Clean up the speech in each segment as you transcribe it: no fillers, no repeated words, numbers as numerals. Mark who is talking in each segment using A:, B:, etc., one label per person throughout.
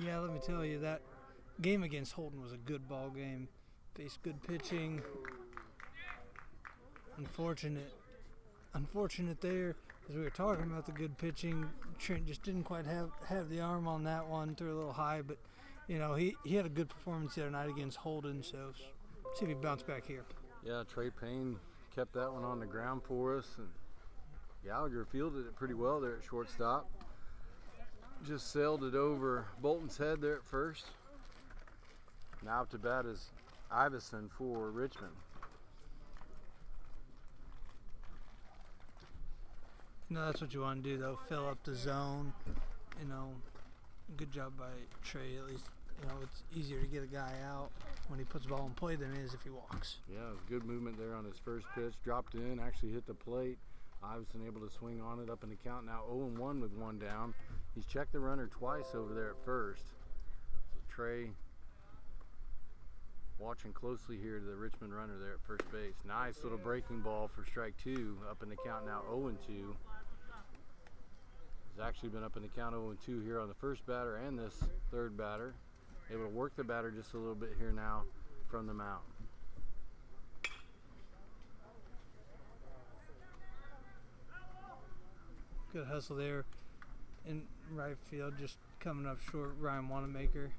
A: Yeah, let me tell you, that game against Holton was a good ball game. Faced good pitching. Unfortunate there, as we were talking about the good pitching. Trent just didn't quite have the arm on that one. Threw a little high, but he had a good performance the other night against Holden. So see if he bounced back here.
B: Yeah, Trey Payne kept that one on the ground for us, and Gallagher fielded it pretty well there at shortstop. Just sailed it over Bolton's head there at first. Now up to bat is Iverson for Richmond.
A: That's what you want to do, though. Fill up the zone. Good job by Trey. At least, it's easier to get a guy out when he puts the ball in play than it is if he walks.
B: Yeah, it was good movement there on his first pitch. Dropped in, actually hit the plate. Iverson able to swing on it up in the count. Now 0-1 with one down. He's checked the runner twice over there at first. So Trey watching closely here to the Richmond runner there at first base. Nice little breaking ball for strike two. Up in the count now 0-2. He's actually been up in the count 0-2 here on the first batter and this third batter. Able to work the batter just a little bit here now from the mound.
A: Good hustle there in right field, just coming up short. Ryan Wanamaker.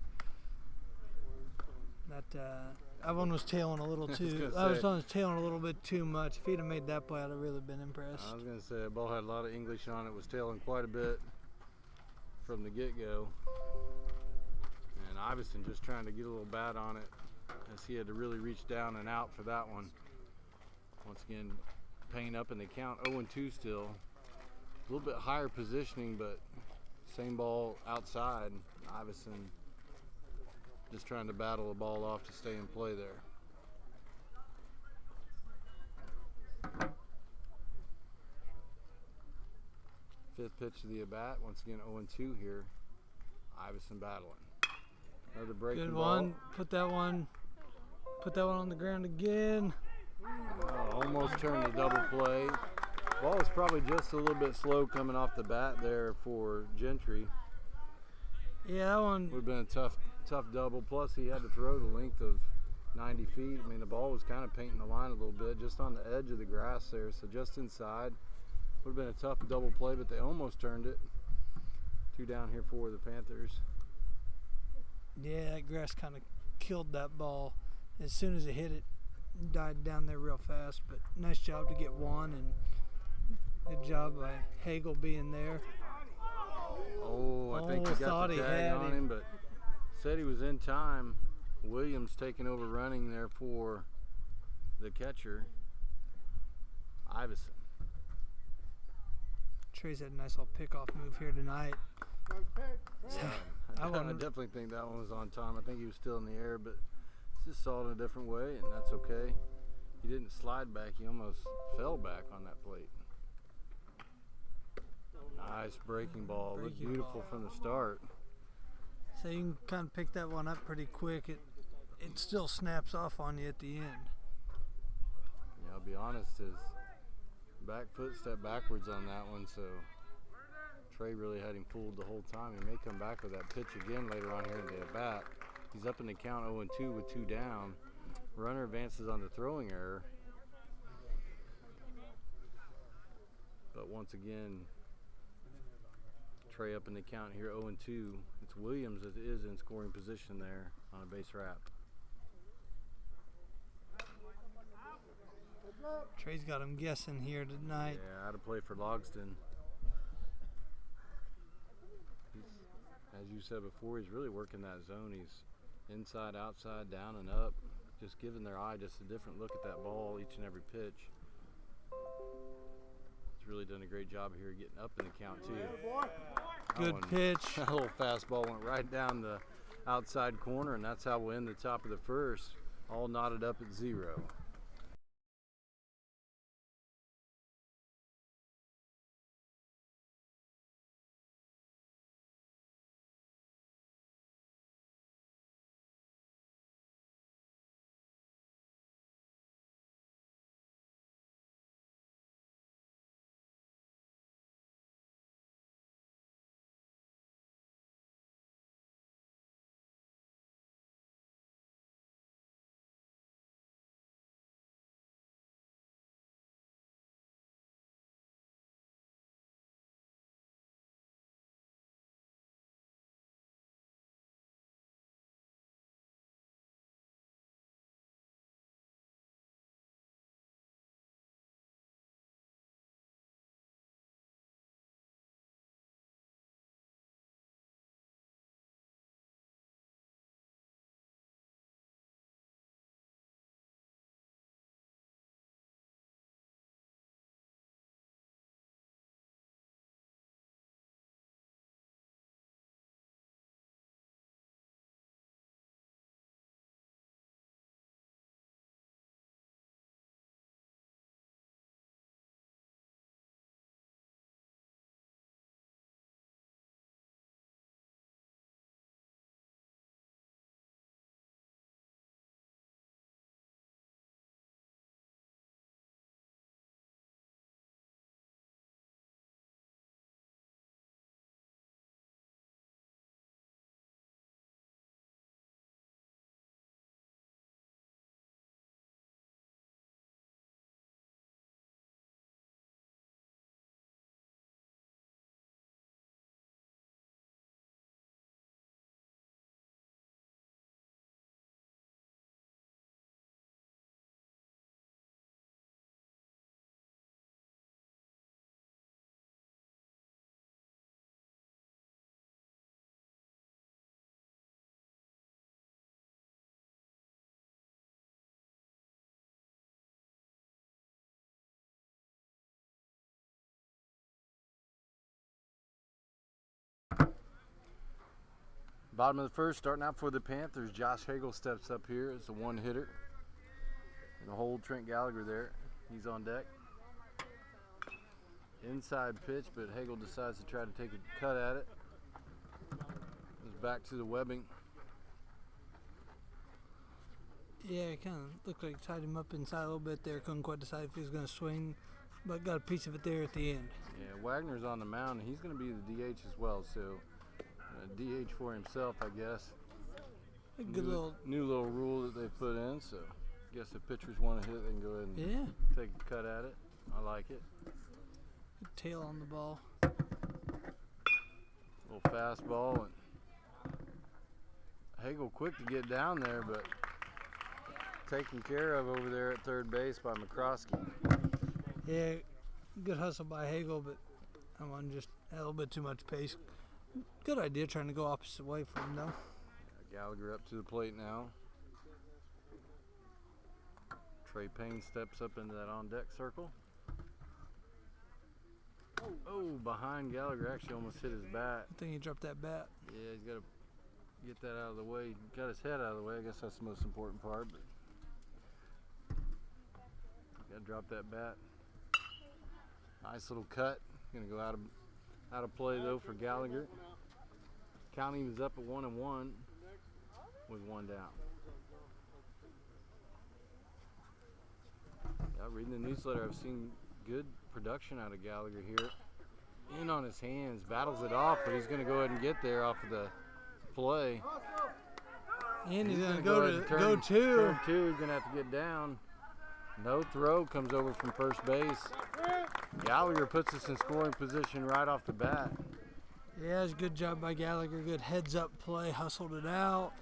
A: That one was tailing a little too. I was tailing a little bit too much. If he'd have made that play, I'd have really been impressed.
B: I was going to say, the ball had a lot of English on it. Was tailing quite a bit from the get-go. And Iverson just trying to get a little bat on it, as he had to really reach down and out for that one. Once again, Payne up in the count, 0-2 still. A little bit higher positioning, but same ball outside. Iverson just trying to battle the ball off to stay in play there. Fifth pitch of the at-bat. Once again, 0-2 here. Iverson battling. Another breaking
A: good
B: ball.
A: One. Put that one on the ground again.
B: Almost turned the double play. Ball was probably just a little bit slow coming off the bat there for Gentry.
A: Yeah, that one
B: would have been a tough double. Plus, he had to throw the length of 90 feet. I mean, the ball was kind of painting the line a little bit, just on the edge of the grass there, so just inside. Would have been a tough double play, but they almost turned it. Two down here for the Panthers.
A: Yeah, that grass kind of killed that ball. As soon as it hit it, died down there real fast. But nice job to get one, and good job by Hagel being there.
B: I think he got the tag on him, but said he was in time. Williams taking over running there for the catcher, Iverson.
A: Trey's had a nice little pickoff move here tonight.
B: I definitely think that one was on time. I think he was still in the air, but just saw it a different way, and that's okay. He didn't slide back. He almost fell back on that plate. Nice breaking ball. Looked beautiful from the start.
A: So you can kind of pick that one up pretty quick. It still snaps off on you at the end.
B: Yeah, I'll be honest, his back foot stepped backwards on that one, so Trey really had him fooled the whole time. He may come back with that pitch again later on here in the at-bat. He's up in the count 0-2 with two down. Runner advances on the throwing error. But once again, Trey up in the count here 0-2. It's Williams that is in scoring position there on a base wrap.
A: Trey's got him guessing here tonight.
B: Yeah, out of play for Logston. As you said before, he's really working that zone. He's inside, outside, down, and up. Just giving their eye just a different look at that ball each and every pitch. He's really done a great job here getting up in the count, too.
A: Good pitch.
B: That little fastball went right down the outside corner, and that's how we'll end the top of the first, all knotted up at 0. Bottom of the first, starting out for the Panthers, Josh Hagel steps up here as a one-hitter. And hold Trent Gallagher there. He's on deck. Inside pitch, but Hagel decides to try to take a cut at it. Goes back to the webbing.
A: Yeah, it kind of looked like tied him up inside a little bit there. Couldn't quite decide if he was going to swing, but got a piece of it there at the end.
B: Yeah, Wagner's on the mound, and he's going to be the DH as well, so DH for himself, I guess.
A: A good
B: new little rule that they put in, so I guess if pitchers want to hit it, they can go ahead and take a cut at it. I like it.
A: Good tail on the ball.
B: Little fastball, and Hagel quick to get down there, but taken care of over there at third base by McCroskey.
A: Yeah, good hustle by Hagel, but I'm on just a little bit too much pace. Good idea trying to go opposite way from him, though.
B: Gallagher up to the plate now. Trey Payne steps up into that on-deck circle. Oh, behind Gallagher, actually almost hit his bat.
A: I think he dropped that bat.
B: Yeah, he's got to get that out of the way. Got his head out of the way. I guess that's the most important part. But got to drop that bat. Nice little cut. Going to go out of play though for Gallagher. County was up at 1-1 with one down. Yeah, reading the newsletter, I've seen good production out of Gallagher here. In on his hands, battles it off, but he's going to go ahead and get there off of the play.
A: And he's going to
B: go
A: go two.
B: Turn two, he's going to have to get down. No throw comes over from first base. Gallagher puts us in scoring position right off the bat.
A: Yeah, it's a good job by Gallagher. Good heads-up play, hustled it out,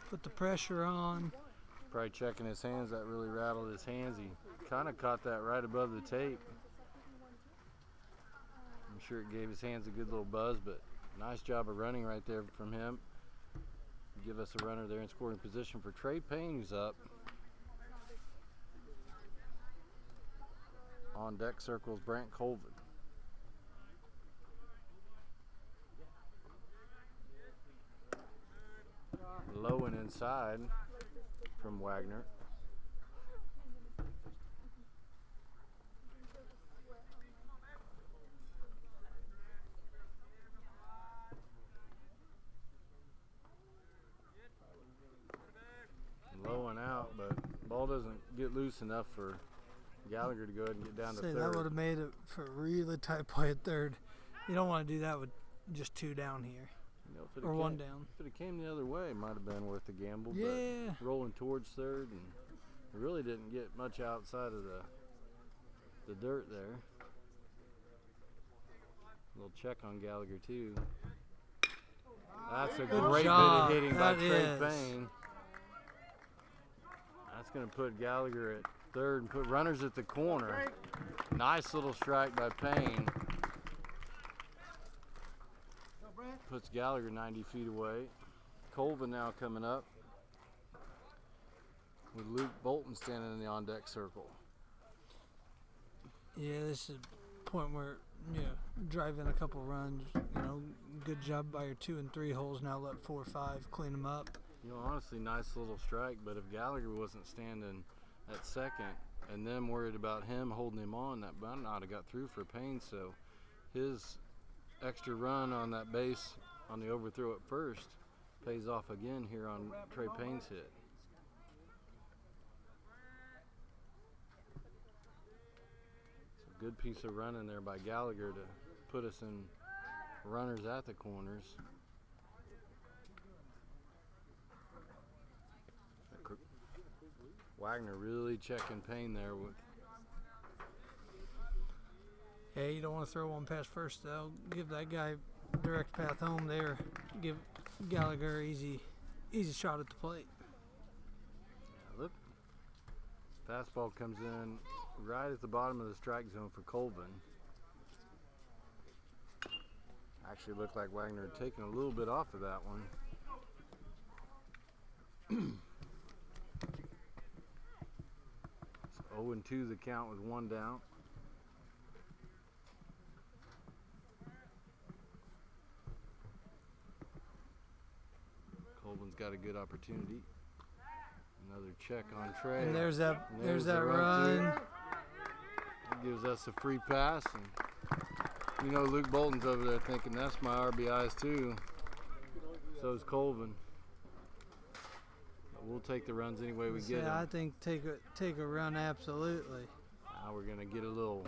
A: put the pressure on.
B: Probably checking his hands. That really rattled his hands. He kind of caught that right above the tape. I'm sure it gave his hands a good little buzz, but nice job of running right there from him. Give us a runner there in scoring position for Trey Payne, who's up. On deck circles Brant Colvin. Low and inside from Wagner. Low and out, but ball doesn't get loose enough for Gallagher to go ahead and get down to third.
A: That would have made it for a really tight play at third. You don't want to do that with just two down here.
B: You know,
A: or one down.
B: If it came the other way, it might have been worth the gamble.
A: Yeah.
B: But rolling towards third, and it really didn't get much outside of the dirt there. A little check on Gallagher too. That's a great bit of hitting by Trey Payne. That's going to put Gallagher at third and put runners at the corner. Nice little strike by Payne. Puts Gallagher 90 feet away. Colvin now coming up with Luke Bolton standing in the on-deck circle.
A: Yeah, this is a point where, drive in a couple runs. Good job by your 2 and 3 holes. Now let 4 or 5 clean them up.
B: Honestly, nice little strike, but if Gallagher wasn't standing at second and then worried about him holding him on, that might not have got through for Payne. So his extra run on that base on the overthrow at first pays off again here on Trey Payne's hit. It's a good piece of running there by Gallagher to put us in runners at the corners. Wagner really checking Payne there with.
A: Yeah, you don't want to throw one past first though. Give that guy direct path home there. Give Gallagher easy shot at the plate.
B: Yeah, look, fastball comes in right at the bottom of the strike zone for Colvin. Actually looked like Wagner had taken a little bit off of that one. So 0-2 the count with one down. Colvin's got a good opportunity. Another check on Trey.
A: And there's that
B: the
A: run.
B: That gives us a free pass. And Luke Bolton's over there thinking that's my RBIs too. So is Colvin. But we'll take the runs any way we get them.
A: I think take a run, absolutely.
B: Now we're going to get a little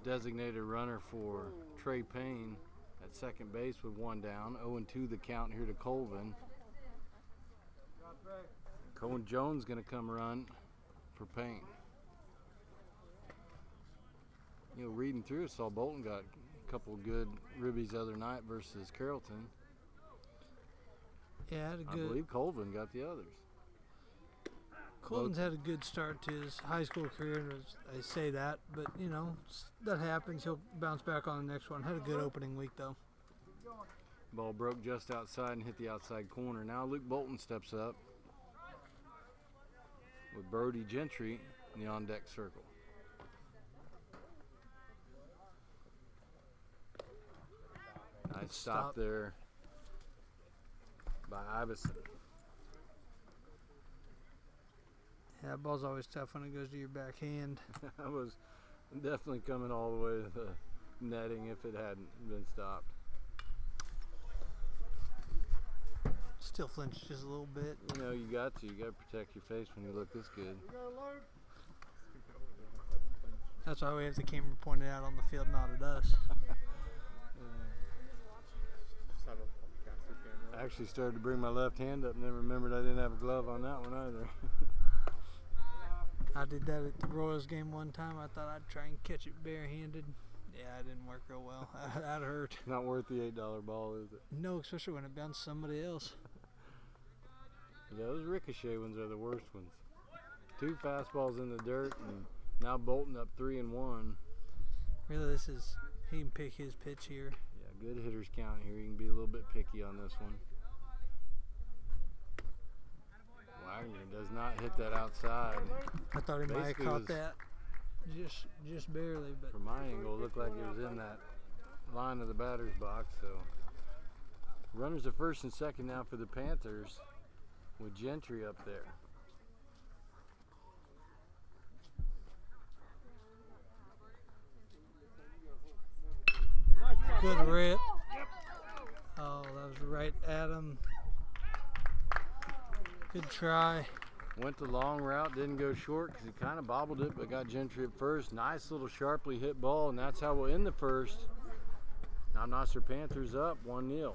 B: designated runner for Trey Payne at second base with one down. 0-2 the count here to Colvin. Cohen Jones going to come run for Payne. Reading through it, saw Bolton got a couple of good ribbies the other night versus Carrollton.
A: Yeah,
B: I believe Colvin got the others.
A: Colton's had a good start to his high school career, I say that, but that happens. He'll bounce back on the next one. Had a good opening week though.
B: Ball broke just outside and hit the outside corner. Now Luke Bolton steps up with Brody Gentry in the on-deck circle. Nice stop there by Iverson.
A: Yeah, that ball's always tough when it goes to your backhand.
B: I was definitely coming all the way to the netting if it hadn't been stopped.
A: Still flinched just a little bit.
B: You got to protect your face when you look this good.
A: That's why we have the camera pointed out on the field, not at us.
B: I actually started to bring my left hand up and then remembered I didn't have a glove on that one either.
A: I did that at the Royals game one time. I thought I'd try and catch it barehanded. Yeah, it didn't work real well. That hurt.
B: Not worth the $8 ball, is it?
A: No, especially when it bounced somebody else.
B: Yeah, those ricochet ones are the worst ones. 2 fastballs in the dirt, and now Bolton up 3-1.
A: Really, he can pick his pitch here.
B: Yeah, good hitters count here. You can be a little bit picky on this one. Wagner does not hit that outside.
A: I thought he might have caught that just barely, but
B: from my angle, it looked like it was in that line of the batter's box. So runners at first and second now for the Panthers with Gentry up there.
A: Good rip. Oh, that was right at him. Good try.
B: Went the long route, didn't go short because he kind of bobbled it, but got Gentry at first. Nice little sharply hit ball, and that's how we'll end the first. Now Nostra Panthers up 1-0.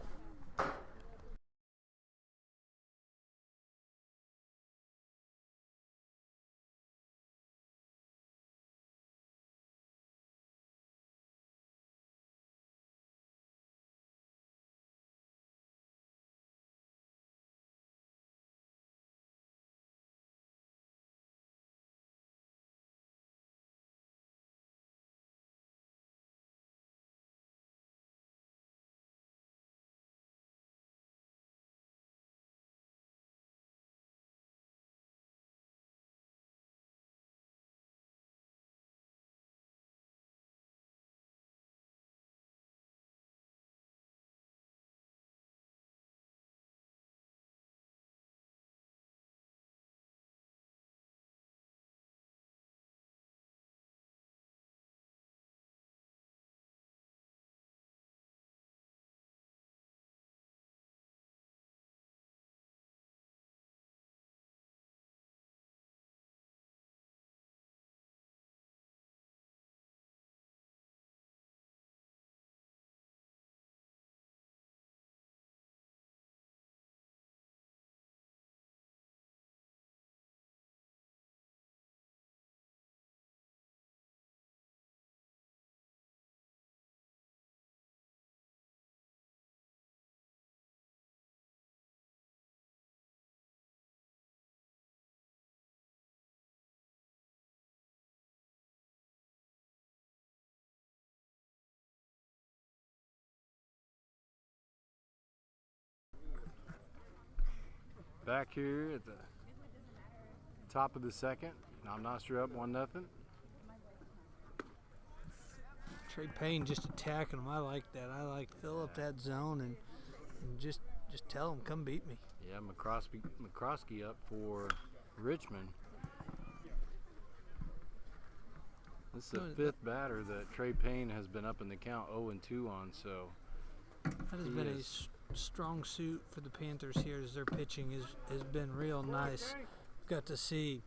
B: Back here at the top of the second. Now Nostra up 1-0.
A: Trey Payne just attacking him. I like that. I like fill up that zone and just just tell him, come beat me.
B: Yeah, McCroskey up for Richmond. This is the fifth batter that Trey Payne has been up in the count 0-2 on, so
A: that has been a strong suit for the Panthers here, as their pitching has been real nice. Got to see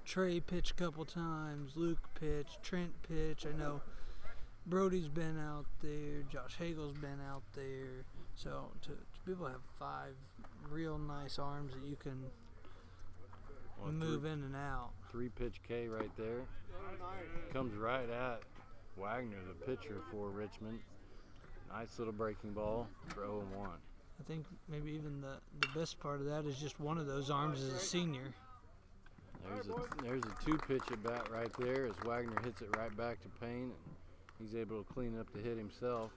A: Trey pitch a couple times, Luke pitch, Trent pitch. I know Brody's been out there, Josh Hagel's been out there. So to be able to have 5 real nice arms that you can move in and out.
B: 3-pitch K right there. Comes right at Wagner, the pitcher for Richmond. Nice little breaking ball for 0-1.
A: I think maybe even the best part of that is just one of those arms is a senior.
B: There's a 2-pitch at bat right there as Wagner hits it right back to Payne, and he's able to clean up the hit himself.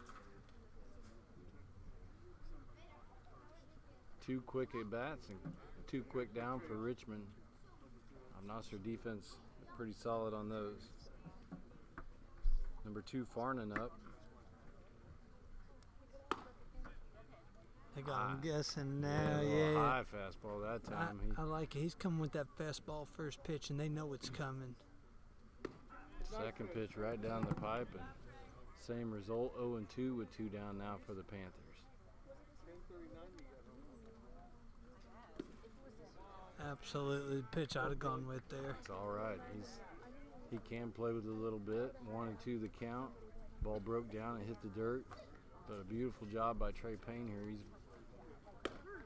B: 2 quick at bats and 2 quick down for Richmond. Nasser defense pretty solid on those. Number 2, Farnan up.
A: I got him guessing now,
B: High fastball that time.
A: I like it. He's coming with that fastball first pitch, and they know it's coming.
B: Second pitch right down the pipe, and same result, 0-2 with 2 down now for the Panthers.
A: Absolutely, the pitch I'd have gone with there.
B: It's all right. He can play with it a little bit. 1-2 the count. Ball broke down and hit the dirt. But a beautiful job by Trey Payne here. He's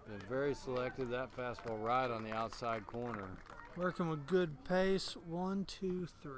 B: been very selective. That fastball right on the outside corner.
A: Working with good pace. 1, 2, 3.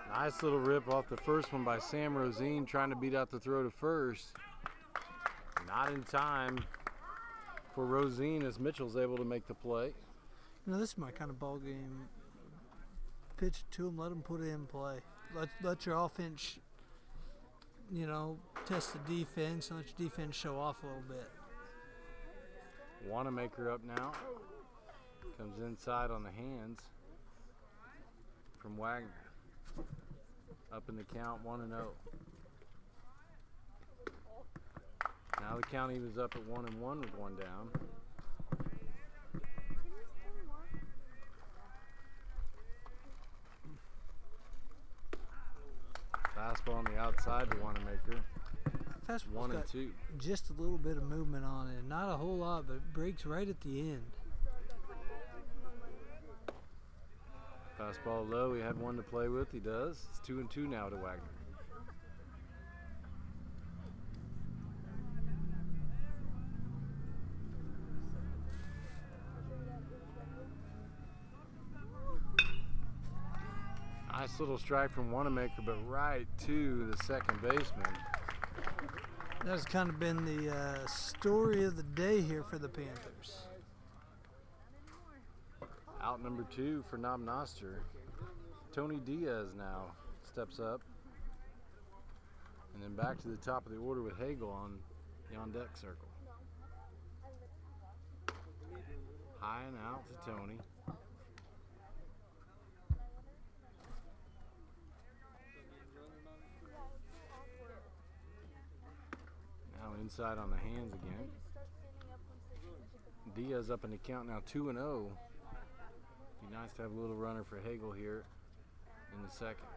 B: Nice little rip off the first one by Sam Rosine, trying to beat out the throw to first. Not in time for Rosine as Mitchell's able to make the play.
A: You know, this is my kind of ball game. Pitch it to him, let him put it in play. Let your offense, test the defense, and let your defense show off a little bit.
B: Wanamaker up now. Comes inside on the hands from Wagner. Up in the count, 1-0. Now the count evens up at 1-1 with 1 down. Fastball on the outside to Wanamaker.
A: Fastball's
B: 1-2.
A: Just a little bit of movement on it. Not a whole lot, but it breaks right at the end.
B: Fastball low, he had 1 to play with, he does. It's 2-2 now to Wagner. Nice little strike from Wanamaker, but right to the second baseman.
A: That's kind of been the story of the day here for the Panthers.
B: Out number 2 for Knob Noster. Tony Diaz now steps up. And then back to the top of the order with Hagel on the on-deck circle. High and out to Tony. Now inside on the hands again. Diaz up in the count now 2-0. Be nice to have a little runner for Hagel here in the second.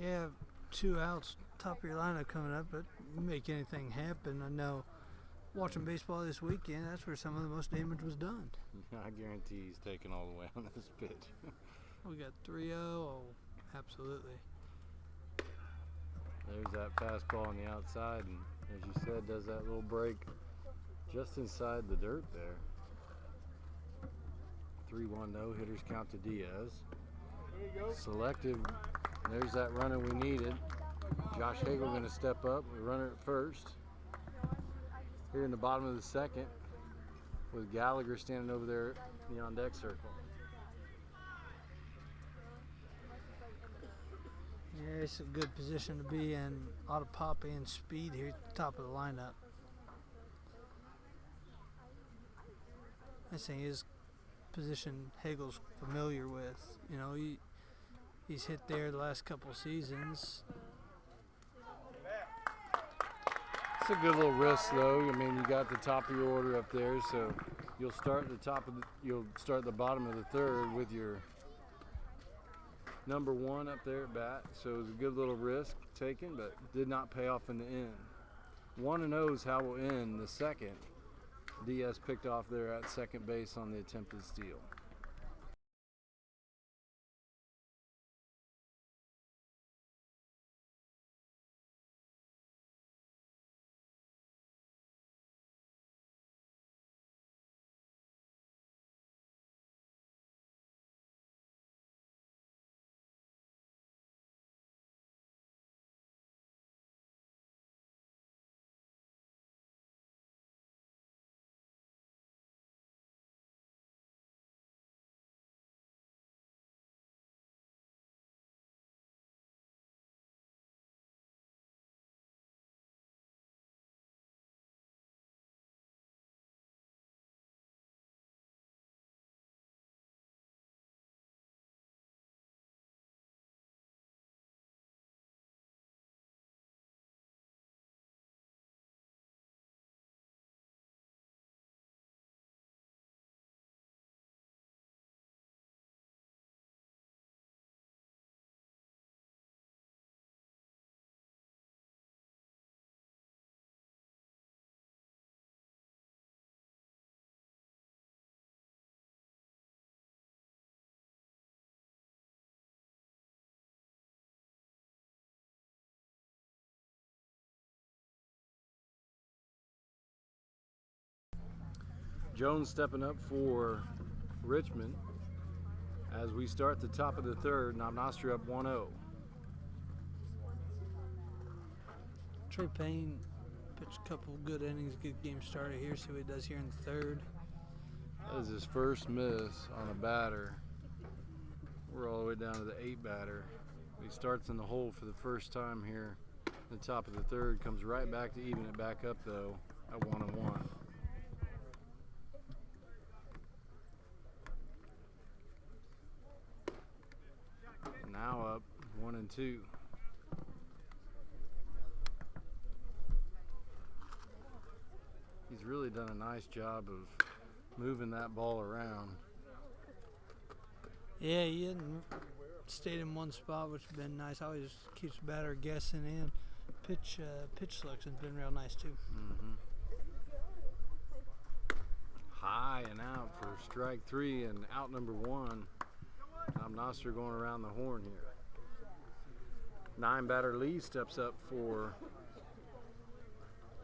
A: Yeah, 2 outs, top of your lineup coming up, but you make anything happen. I know watching baseball this weekend, that's where some of the most damage was done.
B: I guarantee he's taking all the way on this pitch.
A: We got 3-0. Oh, absolutely.
B: There's that fastball on the outside, and as you said, does that little break just inside the dirt there. 3-1 no hitters count to Diaz. Selective. There's that runner we needed. Josh Hagel going to step up. The runner at first. Here in the bottom of the second, with Gallagher standing over there in the on-deck circle.
A: Yeah, it's a good position to be in. A lot of pop and speed here at the top of the lineup. This thing is position Hagel's familiar with. You know, he's hit there the last couple seasons.
B: It's a good little risk, though. I mean, you got the top of your order up there, so you'll start the bottom of the third with your number 1 up there at bat. So it was a good little risk taken, but did not pay off in the end. 1-0 is how we'll end the second. Diaz picked off there at second base on the attempted steal. Jones stepping up for Richmond as we start the top of the third. Knob Noster up 1-0.
A: Trey Payne pitched a couple good innings, good game started here. See what he does here in the third.
B: That is his first miss on a batter. We're all the way down to the 8 batter. He starts in the hole for the first time here. The top of the third comes right back to even it back up though at 1-1. Now up 1-2. He's really done a nice job of moving that ball around.
A: Yeah, he hadn't stayed in one spot, which has been nice. Always keeps the batter guessing, and pitch selection's been real nice too.
B: High and out for strike 3 and out number 1. Knob Noster going around the horn here. 9 batter Lee steps up for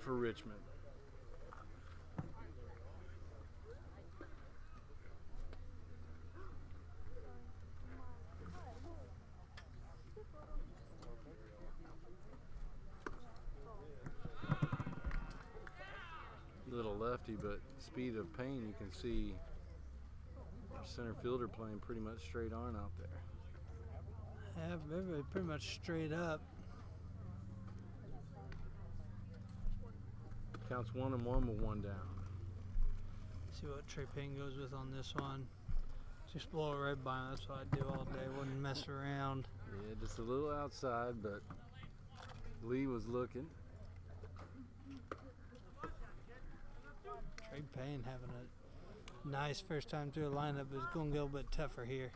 B: Richmond. lefty, but speed of Payne, you can see our center fielder playing pretty much straight on out there.
A: Yeah, everybody pretty much straight up.
B: Counts 1-1 with one down.
A: See what Trey Payne goes with on this one. Just blow it right by him. That's what I do all day. Wouldn't mess around.
B: Yeah, just a little outside, but Lee was looking.
A: Trey Payne having a nice first time through the lineup. It's going to get a little bit tougher here.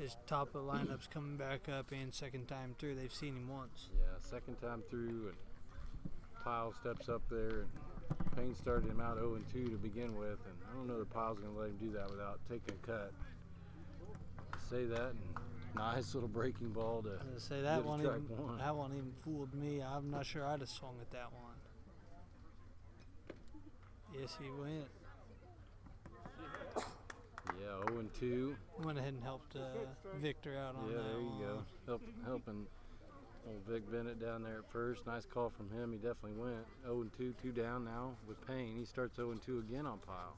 A: His top of the lineup's coming back up, and second time through, they've seen him once.
B: Yeah, second time through, and Pyle steps up there, and Payne started him out 0-2 to begin with, and I don't know that Pyle's going to let him do that without taking a cut. Say that, and nice little breaking ball to
A: say that one.
B: That one
A: even fooled me. I'm not sure I'd have swung at that one. Yes, he went.
B: Yeah, 0-2.
A: Went ahead and helped Victor out on that.
B: Yeah, there you go. Helping old Vic Bennett down there at first. Nice call from him. He definitely went. 0-2, 2 down now with Payne. He starts 0-2 again on Pyle.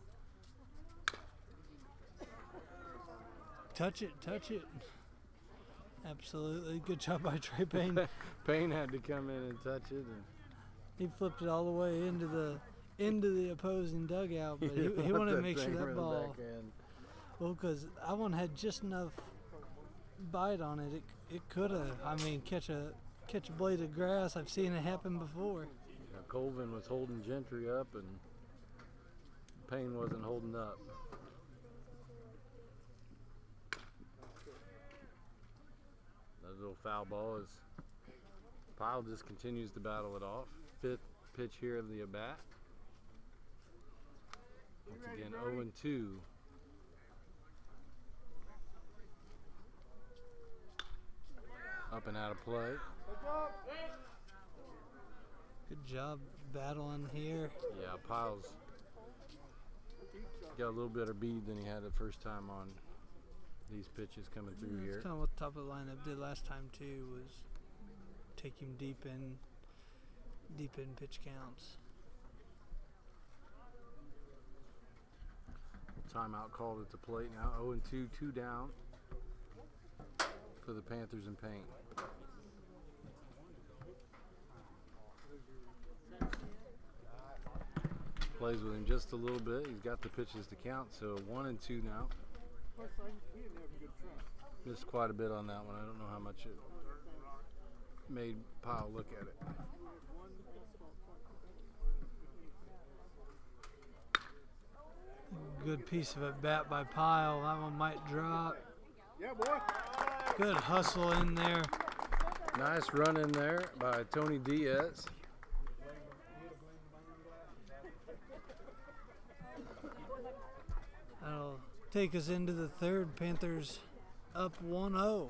A: Touch it. Absolutely. Good job by Trey Payne.
B: Payne had to come in and touch it. And
A: he flipped it all the way into the opposing dugout, but he wanted to make sure that ball. Well, because that one had just enough bite on it. It could have. I mean, catch a blade of grass. I've seen it happen before.
B: Yeah, Colvin was holding Gentry up, and Payne wasn't holding up. That little foul ball is. Pyle just continues to battle it off. Fifth pitch here of the at-bat. Once again, 0-2. Up and out of play.
A: Good job battling here.
B: Yeah, Pyle's got a little better bead than he had the first time on these pitches coming through here.
A: That's kind of what the top of the lineup did last time too, was take him deep in pitch counts.
B: Timeout called at the plate now. 0-2, 2 down for the Panthers and Payne. Plays with him just a little bit. He's got the pitches to count, so 1-2 now. Missed quite a bit on that one. I don't know how much it made Pyle look at it.
A: Good piece of at bat by Pyle. That one might drop.
C: Yeah, boy.
A: Good hustle in there.
B: Nice run in there by Tony Diaz.
A: That'll take us into the third. Panthers up 1-0.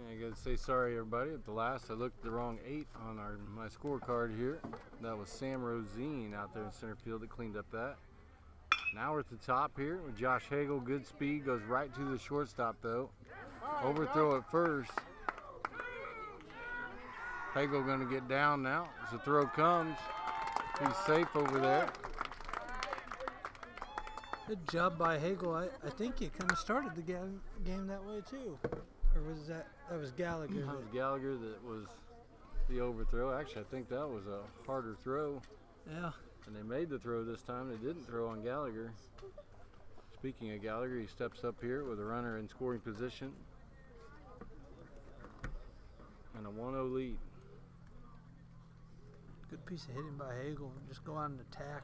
B: I gotta say sorry, everybody. At the last, I looked at the wrong 8 on my scorecard here. That was Sam Rosine out there in center field that cleaned up that. Now we're at the top here with Josh Hagel. Good speed, goes right to the shortstop though. Overthrow at first. Hagel gonna get down now as the throw comes. He's safe over there.
A: Good job by Hagel. I think he kind of started the game that way too. Or was that was Gallagher?
B: That was Gallagher that was the overthrow. Actually, I think that was a harder throw.
A: Yeah.
B: And they made the throw this time. They didn't throw on Gallagher. Speaking of Gallagher, he steps up here with a runner in scoring position. And a 1-0 lead.
A: Good piece of hitting by Hagel. Just go out and attack.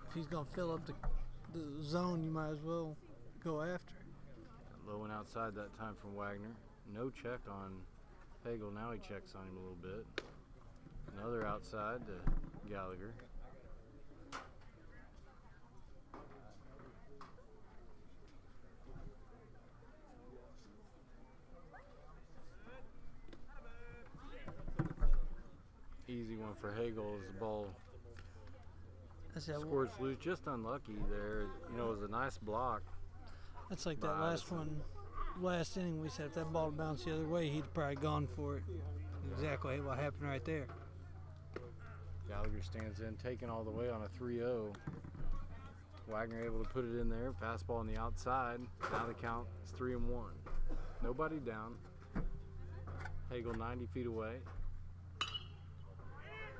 A: If he's going to fill up the zone, you might as well go after it.
B: Low and outside that time from Wagner. No check on Hagel. Now he checks on him a little bit. Another outside to Gallagher. Easy one for Hagel as the ball scores loose. Just unlucky there. You know, it was a nice block.
A: That's like that last inning we said if that ball bounced the other way, he'd probably gone for it. Exactly what happened right there.
B: Gallagher stands in, taken all the way on a 3-0. Wagner able to put it in there. Fastball on the outside. Now the count is 3-1. Nobody down. Hagel 90 feet away.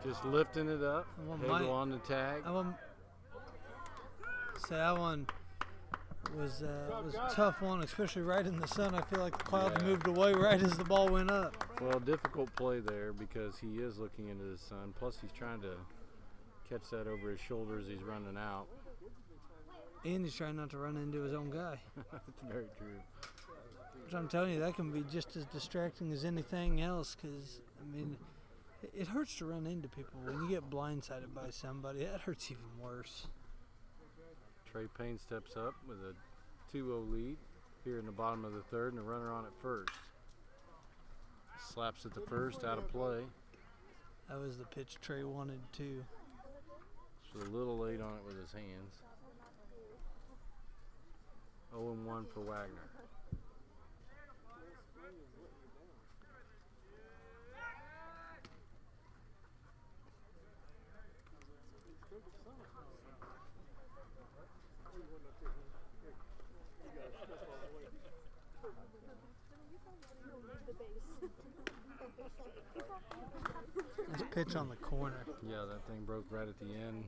B: Just lifting it up. Hagel on the tag.
A: That one was a tough one, especially right in the sun. I feel like the clouds moved away right as the ball went up.
B: Well, difficult play there because he is looking into the sun. Plus, he's trying to catch that over his shoulder as he's running out.
A: And he's trying not to run into his own guy.
B: That's very true.
A: Which I'm telling you, that can be just as distracting as anything else because, I mean, it hurts to run into people. When you get blindsided by somebody, that hurts even worse.
B: Trey Payne steps up with a 2-0 lead here in the bottom of the third and a runner on at first. Slaps at the first, out of play.
A: That was the pitch Trey wanted too.
B: So a little late on it with his hands. 0-1 for Wagner.
A: Nice pitch on the corner.
B: Yeah, that thing broke right at the end.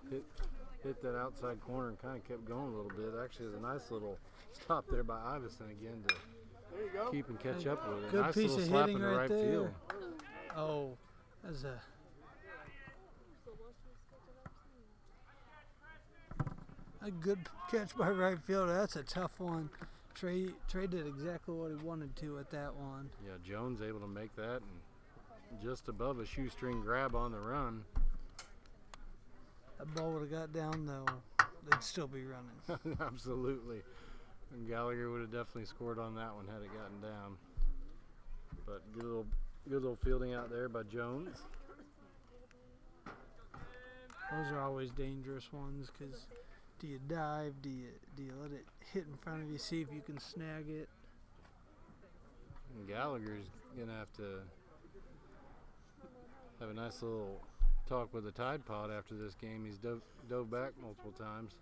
B: Hit that outside corner and kind of kept going a little bit. Actually, there's a nice little stop there by Iverson again to keep and catch up with it.
A: Good
B: nice
A: piece
B: little
A: of
B: slap
A: hitting
B: in the
A: right
B: right
A: there.
B: field.
A: Oh, that's a good catch by right fielder. That's a tough one. Trey did exactly what he wanted to at that one.
B: Yeah, Jones able to make that and just above a shoestring grab on the run.
A: That ball would have got down though, they'd still be running.
B: Absolutely. And Gallagher would have definitely scored on that one had it gotten down. But good little fielding out there by Jones.
A: Those are always dangerous ones because do you dive? Do you let it hit in front of you, see if you can snag it?
B: And Gallagher's gonna have to have a nice little talk with the Tide Pod after this game. He's dove back multiple times.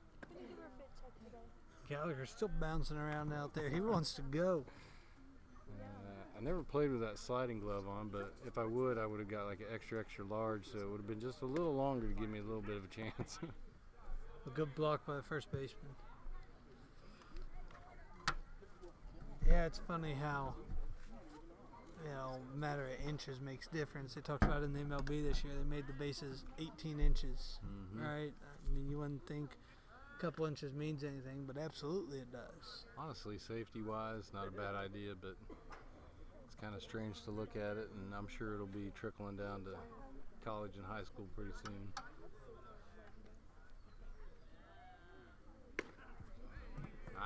A: Gallagher's still bouncing around out there. He wants to go.
B: I never played with that sliding glove on, but if I would have got like an extra large, so it would have been just a little longer to give me a little bit of a chance.
A: A good block by the first baseman. Yeah, it's funny how, a matter of inches makes difference. They talked about it in the MLB this year. They made the bases 18 inches, right? I mean, you wouldn't think a couple inches means anything, but absolutely it does.
B: Honestly, safety-wise, not a bad idea, but it's kind of strange to look at it, and I'm sure it'll be trickling down to college and high school pretty soon.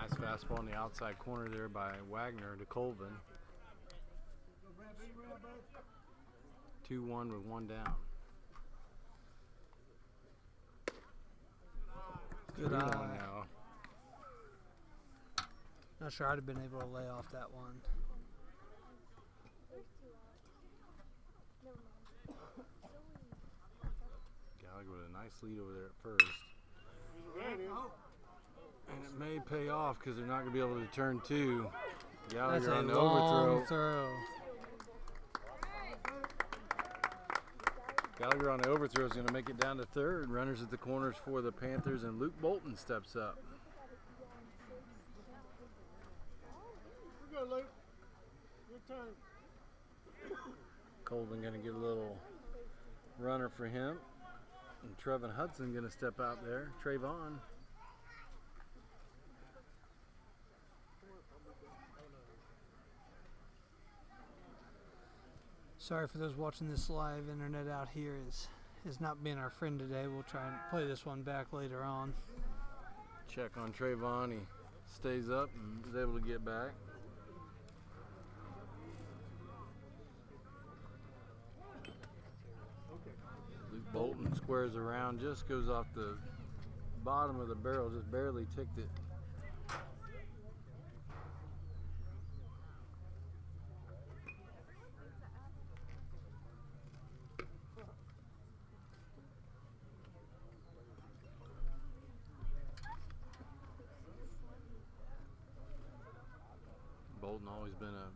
B: Nice fastball in the outside corner there by Wagner to Colvin. 2-1 with one down.
A: Good
B: 3-1
A: eye.
B: now.
A: Not sure I'd have been able to lay off that one.
B: Gallagher with a nice lead over there at first. And it may pay off because they're not going to be able to turn two.
A: That's
B: Gallagher
A: a
B: on the
A: long
B: overthrow.
A: throw.
B: Gallagher on the overthrow is going to make it down to third. Runners at the corners for the Panthers, and Luke Bolton steps up.
C: Good go, Luke. Good turn.
B: Colvin going to get a little runner for him. And Trevin Hudson going to step out there. Trayvon.
A: Sorry for those watching this live. Internet out here is not being our friend today. We'll try and play this one back later on.
B: Check on Trayvon. He stays up and is able to get back. Luke Bolton squares around, just goes off the bottom of the barrel, just barely ticked it. Bolton always been a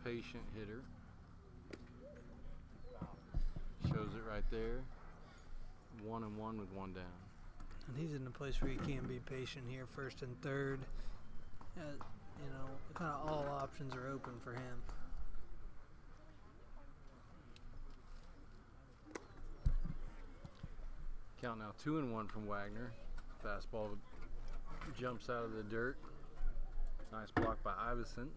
B: patient hitter. Shows it right there. 1-1 with one down.
A: And he's in a place where he can be patient here, first and third. You know, kind of all options are open for him.
B: Count now 2-1 from Wagner. Fastball jumps out of the dirt. Nice block by Iverson.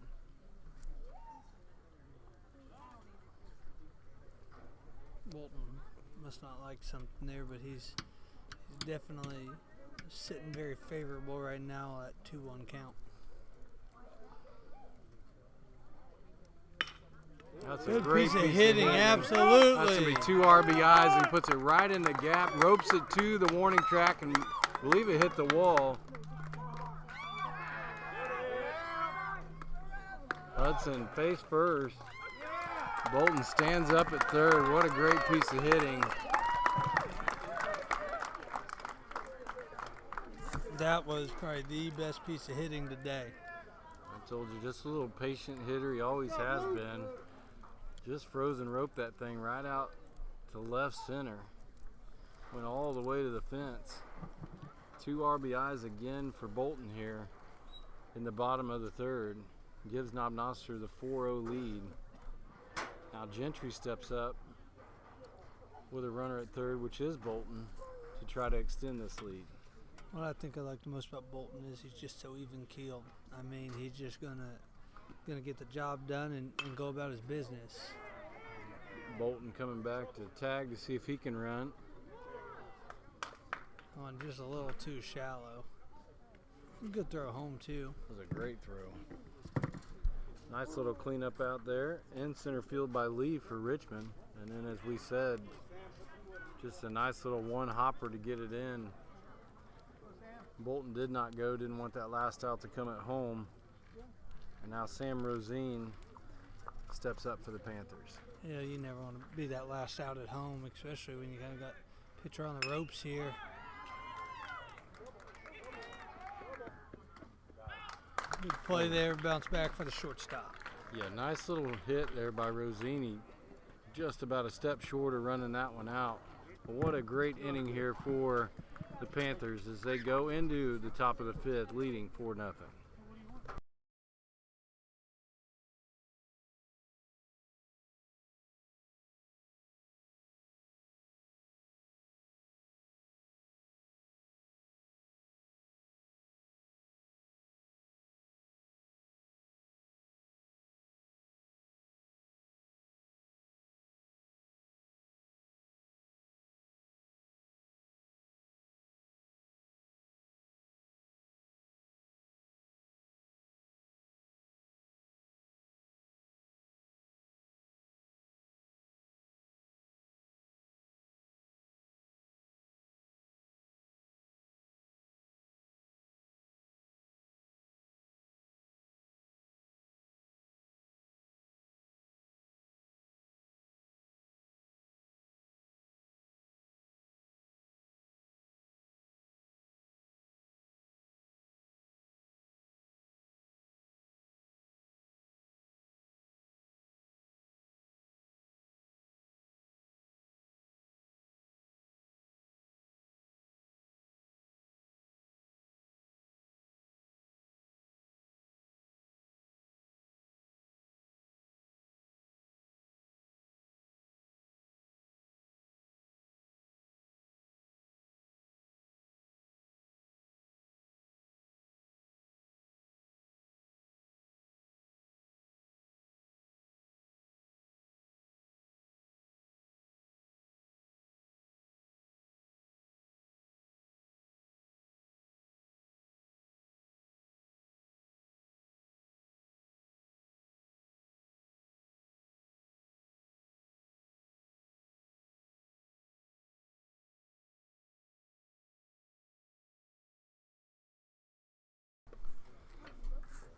A: Bolton must not like something there, but he's definitely sitting very favorable right now at 2-1 count.
B: That's
A: Good
B: a great
A: piece of hitting, absolutely.
B: That's going to be 2 RBIs, and puts it right in the gap, ropes it to the warning track, and I believe it hit the wall. Hudson face first. Bolton stands up at third. What a great piece of hitting.
A: That was probably the best piece of hitting today.
B: I told you, just a little patient hitter. He always has been. Just frozen roped that thing right out to left center. Went all the way to the fence. 2 RBIs again for Bolton here in the bottom of the third. Gives Knob Noster the 4-0 lead. Now Gentry steps up with a runner at third, which is Bolton, to try to extend this lead.
A: What I think I like the most about Bolton is he's just so even keeled. I mean, he's just gonna get the job done and go about his business.
B: Bolton coming back to tag to see if he can run.
A: On just a little too shallow. Good throw home too.
B: That was a great throw. Nice little cleanup out there. In center field by Lee for Richmond. And then, as we said, just a nice little one hopper to get it in. Bolton did not go, didn't want that last out to come at home. And now Sam Rosine steps up for the Panthers.
A: Yeah, you never want to be that last out at home, especially when you kind of got pitcher on the ropes here. Good play there, bounce back for the shortstop.
B: Yeah, nice little hit there by Rosini. Just about a step short of running that one out. But what a great inning here for the Panthers as they go into the top of the fifth, leading 4-0.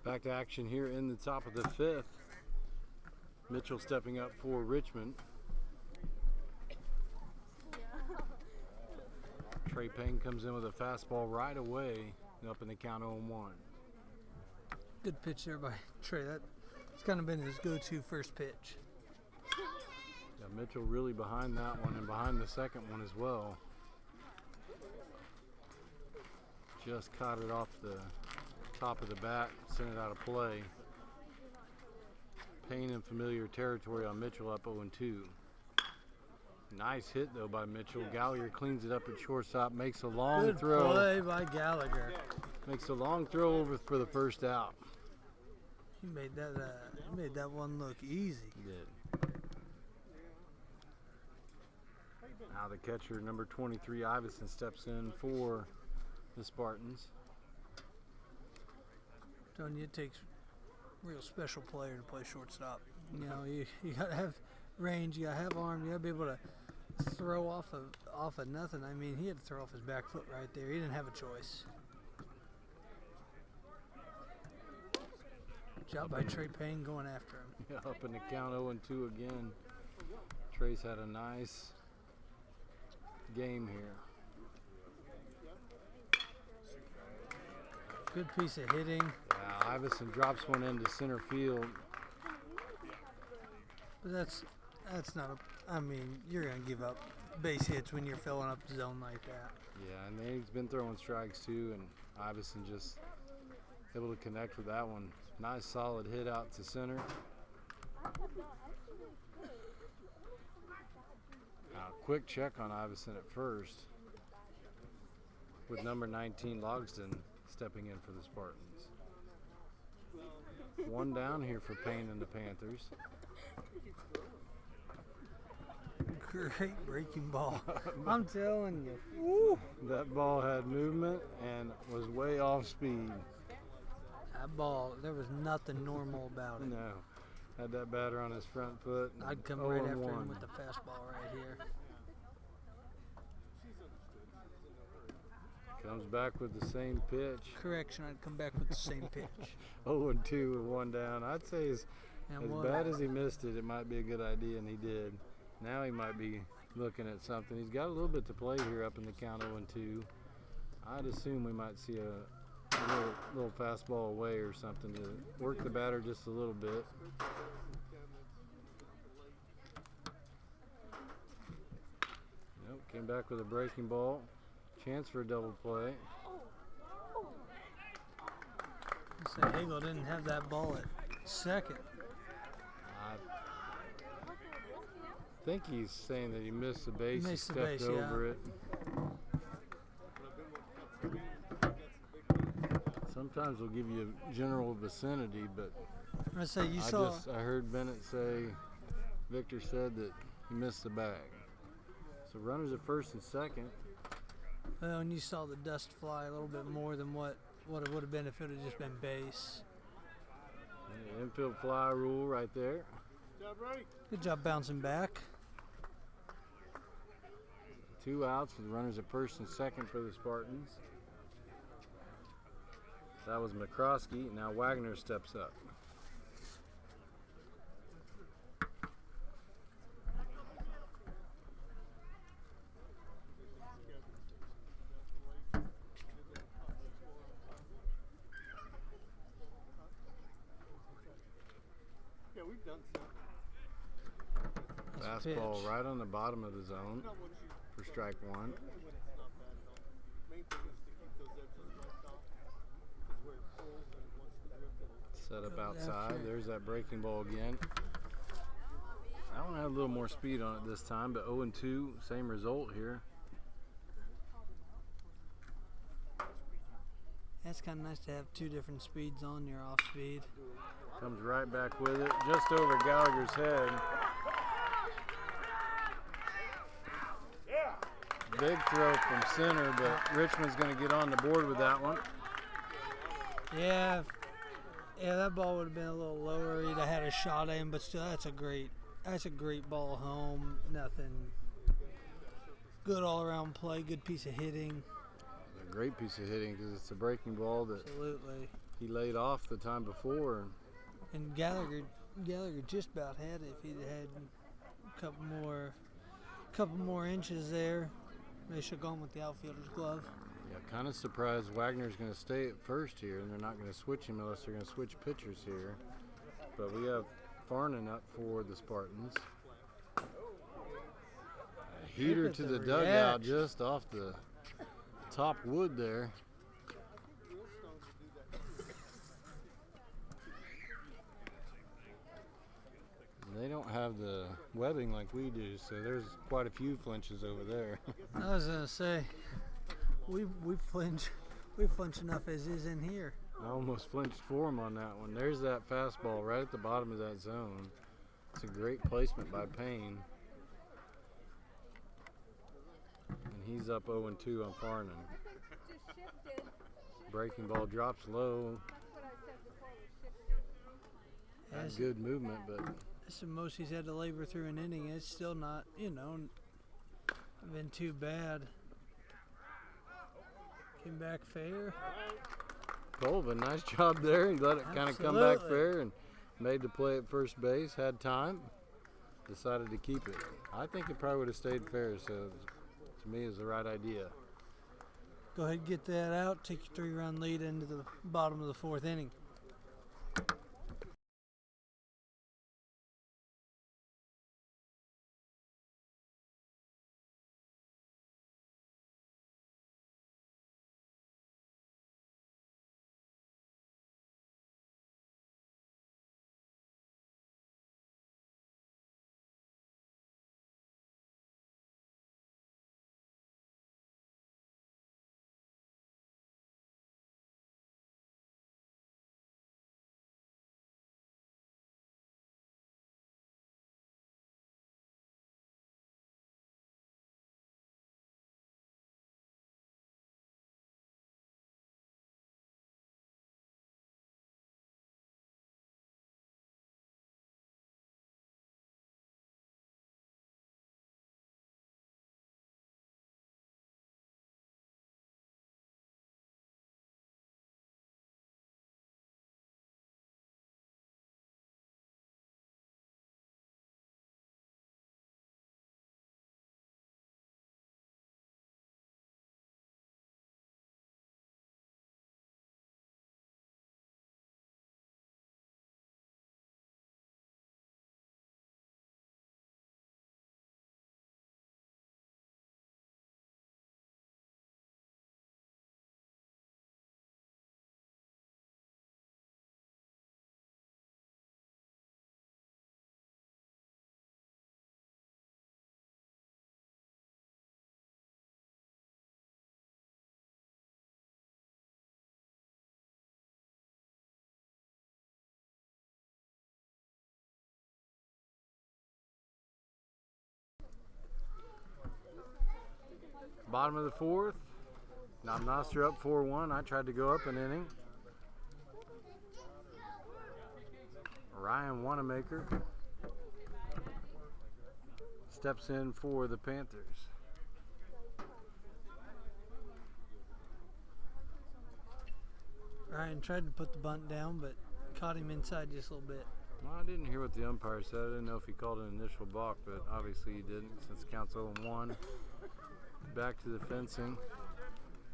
B: Back to action here in the top of the fifth. Mitchell stepping up for Richmond. Trey Payne comes in with a fastball right away, up in the count 0-1.
A: Good pitch there by Trey. That's kind of been his go-to first pitch.
B: Yeah, Mitchell really behind that one and behind the second one as well. Just caught it off the top of the bat, sent it out of play. Payne in familiar territory on Mitchell, up 0-2. Nice hit though by Mitchell. Gallagher cleans it up at shortstop, makes a long
A: Good
B: throw.
A: play by Gallagher.
B: Makes a long throw over for the first out.
A: He made that one look easy.
B: He did. Now the catcher, number 23, Iverson, steps in for the Spartans.
A: Telling you, it takes a real special player to play shortstop. You know, you gotta have range, you gotta have arm, you gotta be able to throw off of nothing. I mean, he had to throw off his back foot right there. He didn't have a choice. Job by Trey Payne going after him.
B: Yeah, up in the count 0-2 again. Trey's had a nice game here.
A: Good piece of hitting.
B: Yeah, Iverson drops one into center field.
A: But that's not a. I mean, you're gonna give up base hits when you're filling up the zone like that.
B: Yeah, and then he's been throwing strikes too, and Iverson just able to connect with that one. Nice solid hit out to center. Quick check on Iverson at first, with number 19 Logsdon stepping in for the Spartans. One down here for Payne and the Panthers.
A: Great breaking ball. I'm telling you. Woo.
B: That ball had movement and was way off speed.
A: That ball, there was nothing normal about it.
B: No. Had that batter on his front foot.
A: I'd come right after him with the fastball right here.
B: Comes back with the same pitch.
A: Correction, I'd come back with the same pitch.
B: 0-2 with one down. I'd say as
A: And
B: bad as he missed it, it might be a good idea, and he did. Now he might be looking at something. He's got a little bit to play here up in the count 0-2. I'd assume we might see a little fastball away or something to work the batter just a little bit. Nope, came back with a breaking ball. Chance for a double play.
A: So Hagel didn't have that ball at second.
B: I think he's saying that he missed the base.
A: Missed the
B: stepped
A: base,
B: over
A: yeah.
B: it. Sometimes they'll give you a general vicinity, but
A: I say
B: I heard Bennett say, Victor said that he missed the bag. So runners at first and second.
A: Well, and you saw the dust fly a little bit more than what it would have been if it had just been base.
B: And infield fly rule right there.
A: Good job bouncing back.
B: 2 outs with runners at first and second for the Spartans. That was McCroskey. Now Wagner steps up.
C: Yeah, we've done some.
B: Fastball
A: pitch.
B: right on the bottom of the zone for strike one.
C: When it's not bad at all. Main thing is to keep those edges left off. Because where it pulls and it wants to drift, it'll
B: Set up
A: Go
B: outside.
A: after.
B: There's that breaking ball again. That one had a little more speed on it this time, but 0-2, same result here.
A: That's kind of nice to have two different speeds on your off speed.
B: Comes right back with it, just over Gallagher's head. Big throw from center, but Richmond's going to get on the board with that one.
A: Yeah, that ball would have been a little lower. He'd have had a shot at him, but still, that's a great ball home. Nothing. Good all-around play. Good piece of hitting.
B: A great piece of hitting because it's a breaking ball that
A: Absolutely.
B: He laid off the time before.
A: And Gallagher just about had it. If he'd had a couple more inches there, they should have gone with the outfielder's glove.
B: Yeah, kind of surprised Wagner's going to stay at first here, and they're not going to switch him unless they're going to switch pitchers here. But we have Farnan up for the Spartans. A heater to the dugout just off the top wood there. They don't have the webbing like we do, so there's quite a few flinches over there.
A: I was gonna say, we flinch enough as is in here.
B: I almost flinched for him on that one. There's that fastball right at the bottom of that zone. It's a great placement by Payne. And he's up 0-2 on Farnan. Breaking ball drops low. Not good movement, but
A: that's the most he's had to labor through an inning. It's still not, been too bad. Came back fair.
B: Colvin, nice job there. He let it kind of come back fair and made the play at first base. Had time. Decided to keep it. I think it probably would have stayed fair, so to me is the right idea.
A: Go ahead and get that out. Take your 3-run lead into the bottom of the 4th inning.
B: Bottom of the 4th. Now Nostra up 4-1. I tried to go up an inning. Ryan Wanamaker steps in for the Panthers.
A: Ryan tried to put the bunt down, but caught him inside just a little bit.
B: Well, I didn't hear what the umpire said. I didn't know if he called an initial balk, but obviously he didn't since counts 0-1. Back to the fencing.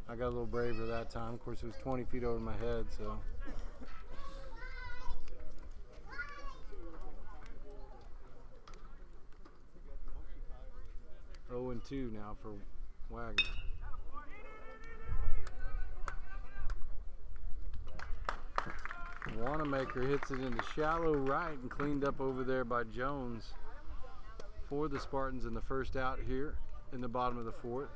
B: I got a little braver that time. Of course, it was 20 feet over my head, so. Oh, 0-2 now for Wagner. Wanamaker hits it into shallow right and cleaned up over there by Jones for the Spartans in the first out here in the bottom of the 4th.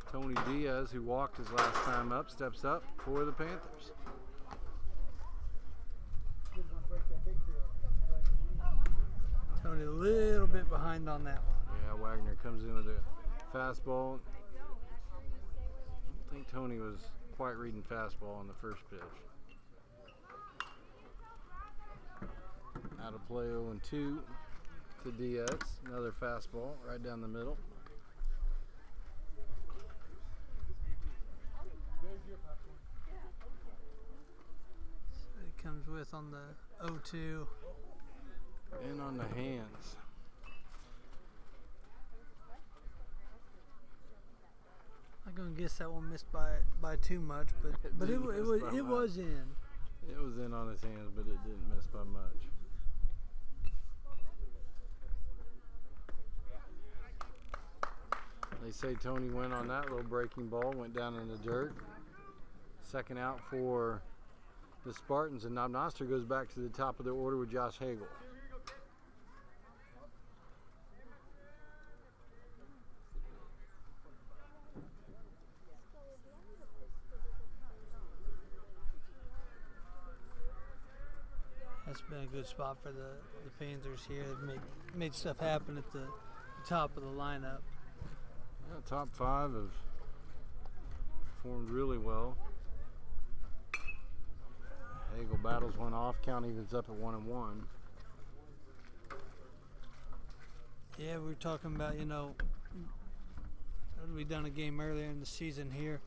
B: Tony Diaz, who walked his last time up, steps up for the Panthers.
A: Tony a little bit behind on that one.
B: Yeah, Wagner comes in with a fastball. I don't think Tony was quite reading fastball on the first pitch. Out of play 0-2 to Diaz. Another fastball right down the middle.
A: comes with on the 0-2.
B: And on the hands.
A: I'm gonna guess that one missed by too much, but it was in.
B: It was in on his hands, but it didn't miss by much. They say Tony went on that little breaking ball, went down in the dirt. Second out for the Spartans, and Knob-Noster goes back to the top of their order with Josh Hagel.
A: That's been a good spot for the Panthers here. They've made stuff happen at the top of the lineup.
B: Yeah, top five have performed really well. Hagel battles one off. Count evens up at 1-1.
A: Yeah, we were talking about, we done a game earlier in the season here.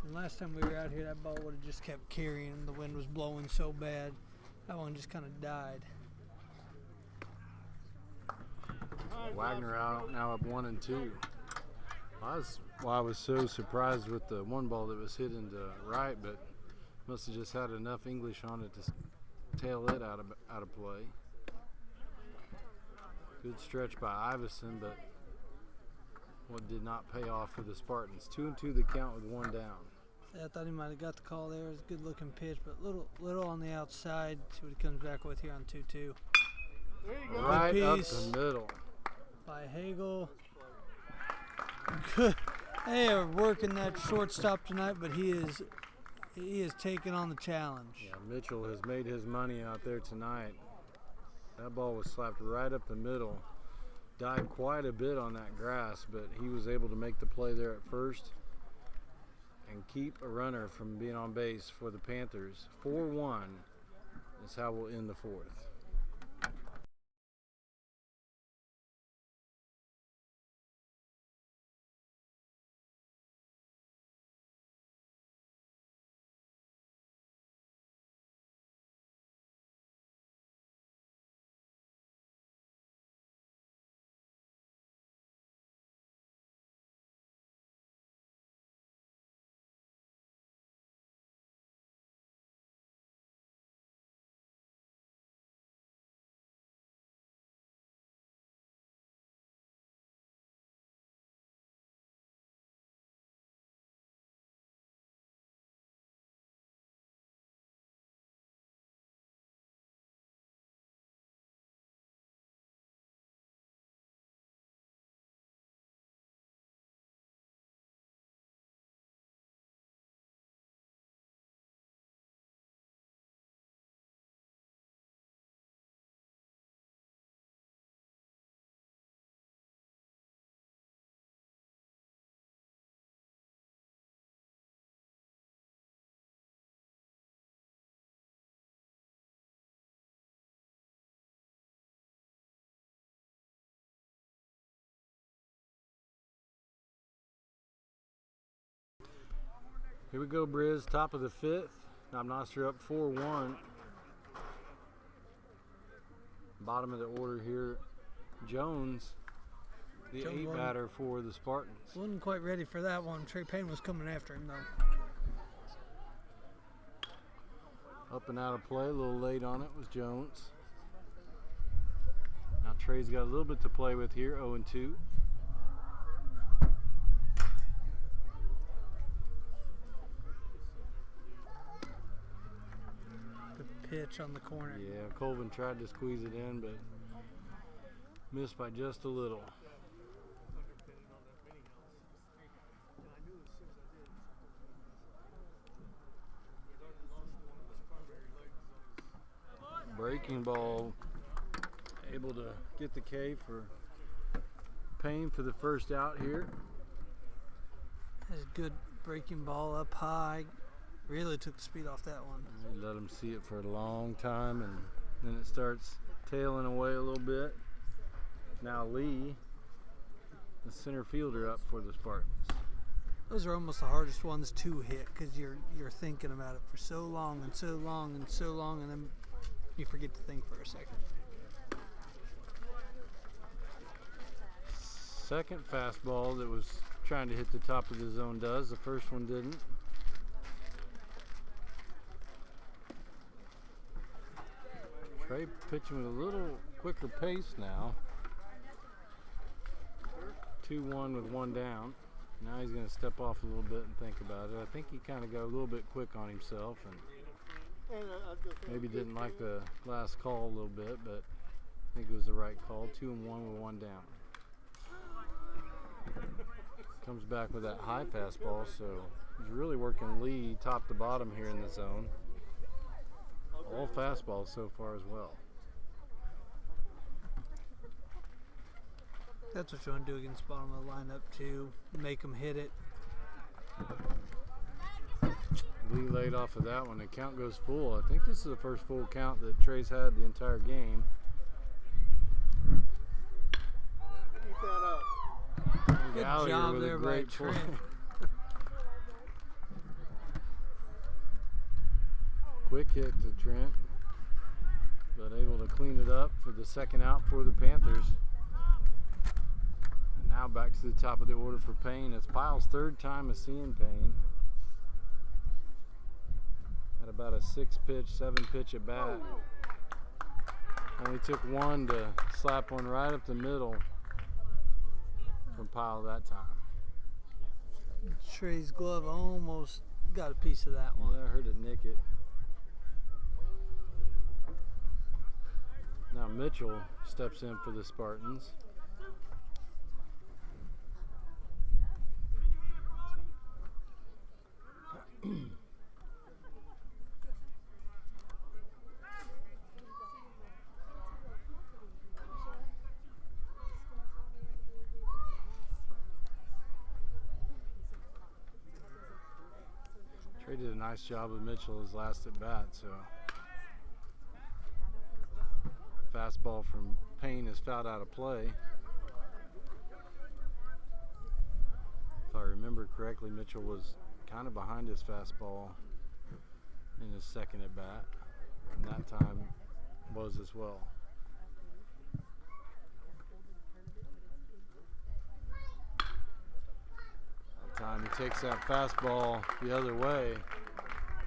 A: And last time we were out here, that ball would have just kept carrying. The wind was blowing so bad. That one just kind of died.
B: Wagner out now up 1-2. I was so surprised with the one ball that was hit into right, but must have just had enough English on it to tail it out of play. Good stretch by Iverson, but what did not pay off for the Spartans. 2-2 the count with one down.
A: Yeah, I thought he might have got the call there. It was a good looking pitch, but little on the outside. See what he comes back with here on 2-2.
C: There you go.
B: Right up the middle.
A: By Hagel. Good. They are working that shortstop tonight, but he is taking on the challenge.
B: Yeah, Mitchell has made his money out there tonight. That ball was slapped right up the middle. Died quite a bit on that grass, but he was able to make the play there at first and keep a runner from being on base for the Panthers. 4-1 is how we'll end the fourth. Here we go, Briz, top of the fifth. Knob-Noster up 4-1. Bottom of the order here, Jones, the
A: Jones
B: 8 batter for the Spartans.
A: Wasn't quite ready for that one. Trey Payne was coming after him, though.
B: Up and out of play, a little late on it was Jones. Now Trey's got a little bit to play with here, 0-2.
A: Pitch on the corner.
B: Yeah, Colvin tried to squeeze it in, but missed by just a little. Breaking ball, able to get the K for Payne for the first out here.
A: That's a good breaking ball up high. Really took the speed off that one.
B: He let him see it for a long time, and then it starts tailing away a little bit. Now Lee, the center fielder, up for the Spartans.
A: those are almost the hardest ones to hit because you're thinking about it for so long and so long and so long, and then you forget to think for a second.
B: Second fastball that was trying to hit the top of the zone does. The first one didn't. Trey pitching with a little quicker pace now. 2-1 with one down. Now he's going to step off a little bit and think about it. I think he kind of got a little bit quick on himself and maybe didn't like the last call a little bit, but I think it was the right call. 2-1 with one down. Comes back with that high fastball, so he's really working Lee top to bottom here in the zone. All fastballs so far as well.
A: That's what you want to do against the bottom of the lineup too. Make them hit it.
B: Lee laid off of that one. The count goes full. I think this is the first full count that Trey's had the entire game.
C: Keep that up.
A: Good
B: Gallagher
A: job
B: with
A: there
B: a
A: by
B: great play.
A: Trent.
B: Quick hit to Trent, but able to clean it up for the second out for the Panthers. And now back to the top of the order for Payne. It's Pyle's third time of seeing Payne. Had about a 6-pitch, 7-pitch at bat. Only took one to slap one right up the middle from Pyle that time.
A: Trey's glove almost got a piece of that one.
B: Yeah, I heard it nick it. Now Mitchell steps in for the Spartans. Trey did a nice job with Mitchell his last at bat, so fastball from Payne is fouled out of play. If I remember correctly, Mitchell was kind of behind his fastball in his second at bat, and that time was as well. That time he takes that fastball the other way.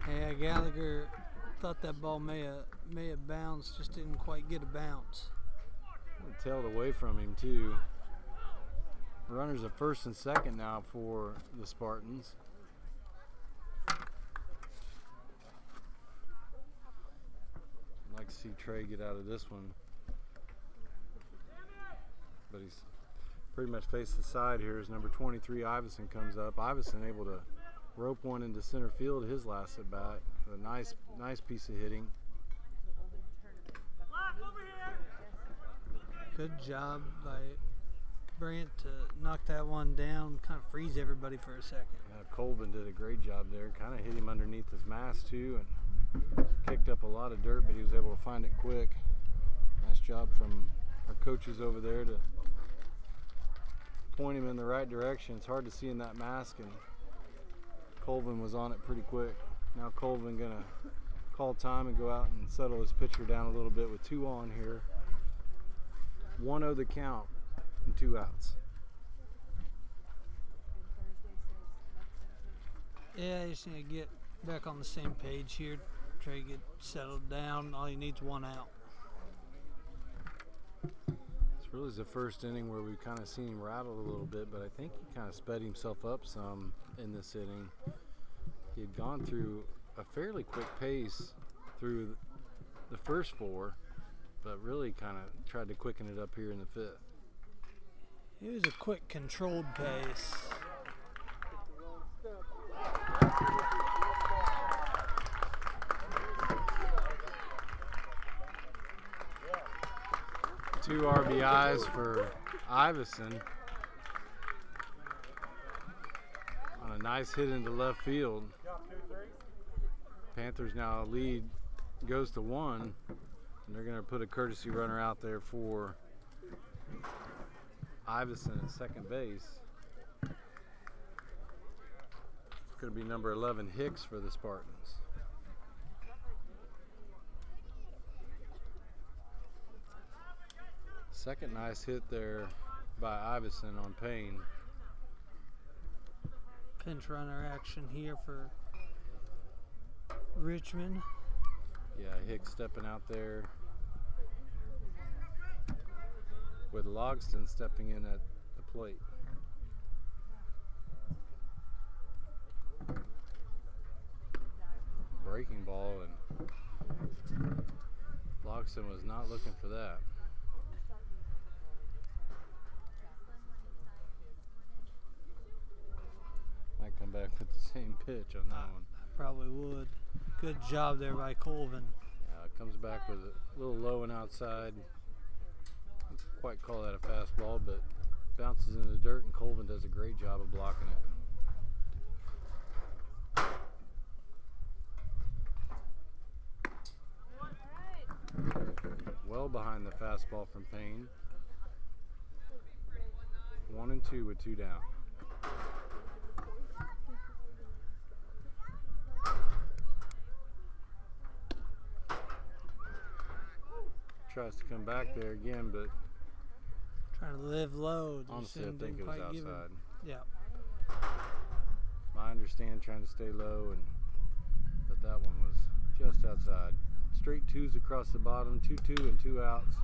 A: Yeah, Gallagher thought that ball may have bounced, just didn't quite get a bounce.
B: It tailed away from him too. Runners at first and second now for the Spartans. I'd like to see Trey get out of this one, but he's pretty much faced the side here as number 23 Iverson comes up. Iverson able to rope one into center field his last at bat. A nice piece of hitting.
A: Good job by Brant to knock that one down, kind of freeze everybody for a second.
B: Colvin did a great job there. Kind of hit him underneath his mask too, and kicked up a lot of dirt, but he was able to find it quick. Nice job from our coaches over there to point him in the right direction. It's hard to see in that mask, and Colvin was on it pretty quick. Now Colvin gonna call time and go out and settle his pitcher down a little bit with 2 on here. 1-0 the count and 2 outs.
A: Yeah, you just need to get back on the same page here. Try to get settled down. All you need is 1 out.
B: This really is the first inning where we've kind of seen him rattle a little bit, but I think he kind of sped himself up some in this inning. He had gone through a fairly quick pace through the first 4, but really kind of tried to quicken it up here in the 5th.
A: It was a quick, controlled pace.
B: Two RBIs for Iverson on a nice hit into left field. Panthers now lead goes to 1, and they're going to put a courtesy runner out there for Iverson at second base. going to be number 11, Hicks, for the Spartans. Second nice hit there by Iverson on Payne.
A: Pinch runner action here for Richmond.
B: Yeah, Hicks stepping out there with Logston stepping in at the plate. Breaking ball, and Logston was not looking for that. Might come back with the same pitch on that one.
A: Probably would. Good job there by Colvin.
B: Comes back with a little low and outside. Don't quite call that a fastball, but bounces in the dirt, and Colvin does a great job of blocking it. Well behind the fastball from Payne. 1-2 with 2 down. Tries to come back there again, but
A: trying to live low.
B: Honestly, I think it was outside.
A: Yeah.
B: I understand trying to stay low, but that one was just outside. Straight twos across the bottom, 2-2 and 2 outs.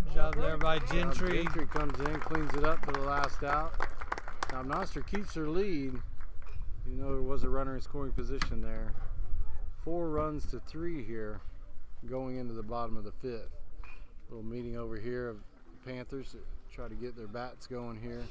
A: Good job there by Gentry.
B: Gentry comes in, cleans it up for the last out. Now Noster keeps her lead, even though there was a runner in scoring position there. 4 runs to 3 here going into the bottom of the 5th. Little meeting over here of the Panthers to try to get their bats going here.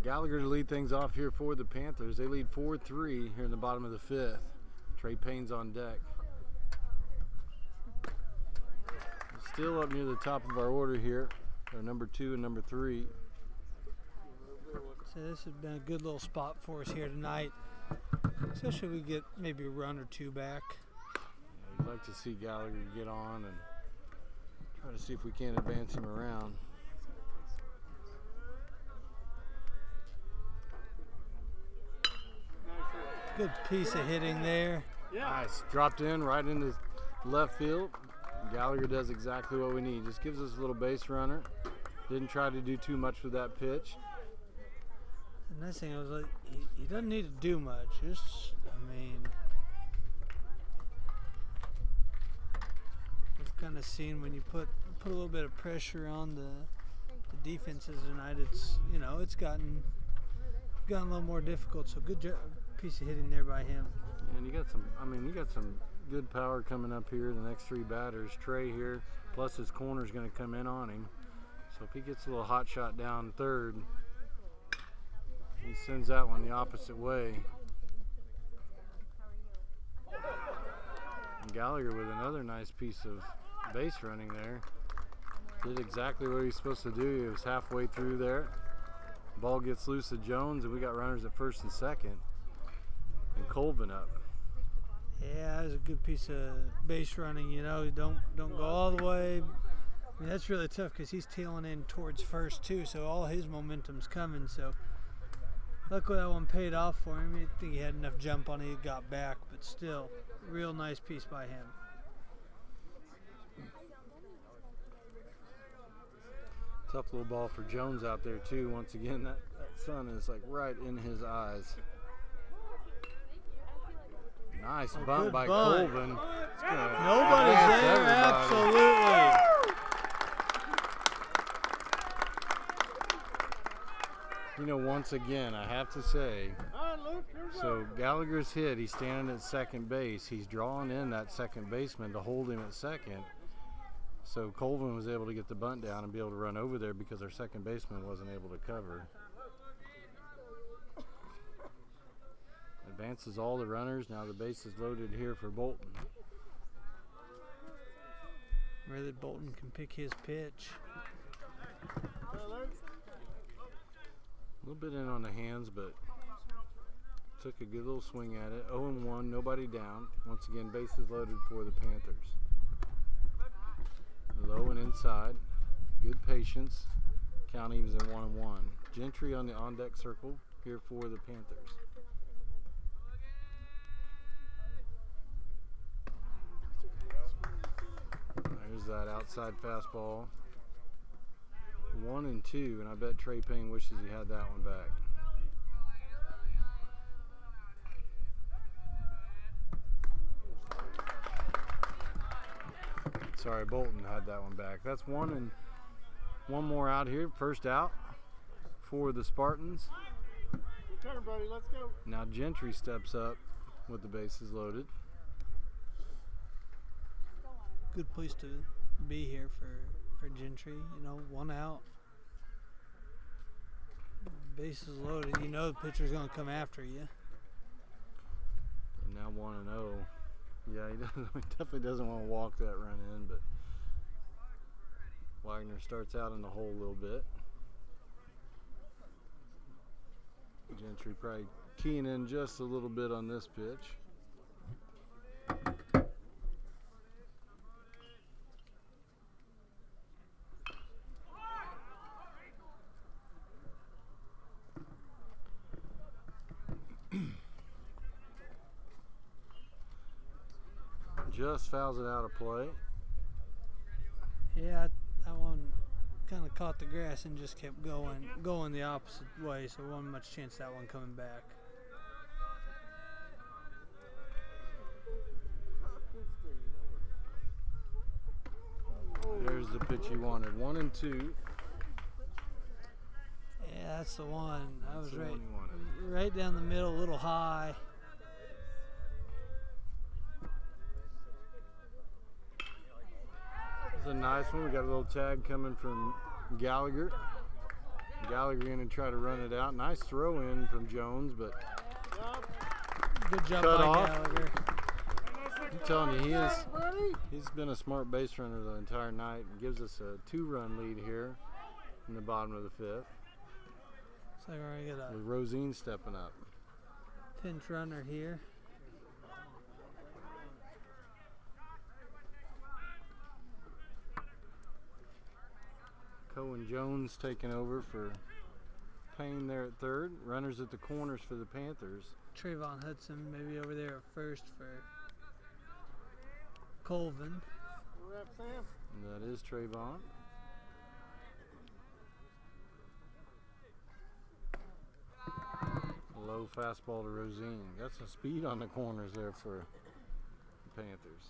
B: Gallagher to lead things off here for the Panthers. They lead 4-3 here in the bottom of the 5th. Trey Payne's on deck. Still up near the top of our order here. They're number 2 and number 3.
A: So this has been a good little spot for us here tonight. Especially if we get maybe a run or 2 back.
B: I'd like to see Gallagher get on and try to see if we can't advance him around.
A: Good piece of hitting there.
C: Yeah.
B: Nice. Dropped in right into left field. Gallagher does exactly what we need. Just gives us a little base runner. Didn't try to do too much with that pitch.
A: And this thing, I was like, he doesn't need to do much. Just, I mean, we've kind of seen when you put a little bit of pressure on the defenses tonight, it's, you know, it's gotten a little more difficult. So good job, piece of hitting there by him.
B: And you got some good power coming up here. The next 3 batters, Trey here, plus his corner's going to come in on him. So So if he gets a little hot shot down third, he sends that one the opposite way. And Gallagher with another nice piece of base running there. Did exactly what he's supposed to do. He was halfway through there. Ball gets loose to Jones, and we got runners at first and second. And Colvin up.
A: Yeah, that was a good piece of base running. You know, don't go all the way. I mean, that's really tough because he's tailing in towards first too, so all his momentum's coming. So luckily that one paid off for him. I think he had enough jump on it, he got back, but still, real nice piece by him.
B: Tough little ball for Jones out there too. Once again, that sun is like right in his eyes. Nice bunt by Colvin.
A: Nobody's there, absolutely.
B: You know, once again, I have to say, so Gallagher's hit, he's standing at second base. He's drawing in that second baseman to hold him at second. So Colvin was able to get the bunt down and be able to run over there because our second baseman wasn't able to cover. Advances all the runners. Now the base is loaded here for Bolton.
A: Really, Bolton can pick his pitch.
B: A little bit in on the hands, but took a good little swing at it. 0-1, nobody down. Once again, bases loaded for the Panthers. Low and inside. Good patience. Count evens at 1-1. Gentry on the on-deck circle here for the Panthers. There's that outside fastball. 1-2, and I bet Trey Payne wishes he had that one back. Sorry, Bolton had that one back. That's one, and one more out here. First out for the Spartans.
C: Turn, buddy, let's go.
B: Now Gentry steps up with the bases loaded.
A: Good place to be here for Gentry. You know, one out. Bases loaded. You know the pitcher's going to come after you.
B: And now 1-0. Yeah, he definitely doesn't want to walk that run in, but Wagner starts out in the hole a little bit. Gentry probably keying in just a little bit on this pitch. Just fouls it out of play.
A: Yeah, that one kind of caught the grass and just kept going the opposite way, so wasn't much chance that one coming back.
B: There's the pitch he wanted. 1-2.
A: Yeah, that's the one. I was
B: That's the one he wanted.
A: right down the middle, a little high.
B: It's a nice one. We got a little tag coming from Gallagher. Gallagher going to try to run it out. Nice throw in from Jones, but
A: Good job
B: cut
A: by
B: off.
A: Gallagher.
B: I'm telling you, he's been a smart base runner the entire night and gives us a 2-run lead here in the bottom of the 5th.
A: So we're going to get
B: With Rosine stepping up.
A: a pinch runner here.
B: Cohen Jones taking over for Payne there at third. Runners at the corners for the Panthers.
A: Trayvon Hudson maybe over there at first for Colvin.
C: We're up, Sam.
B: And that is Trayvon. Low fastball to Rosine. Got some speed on the corners there for the Panthers.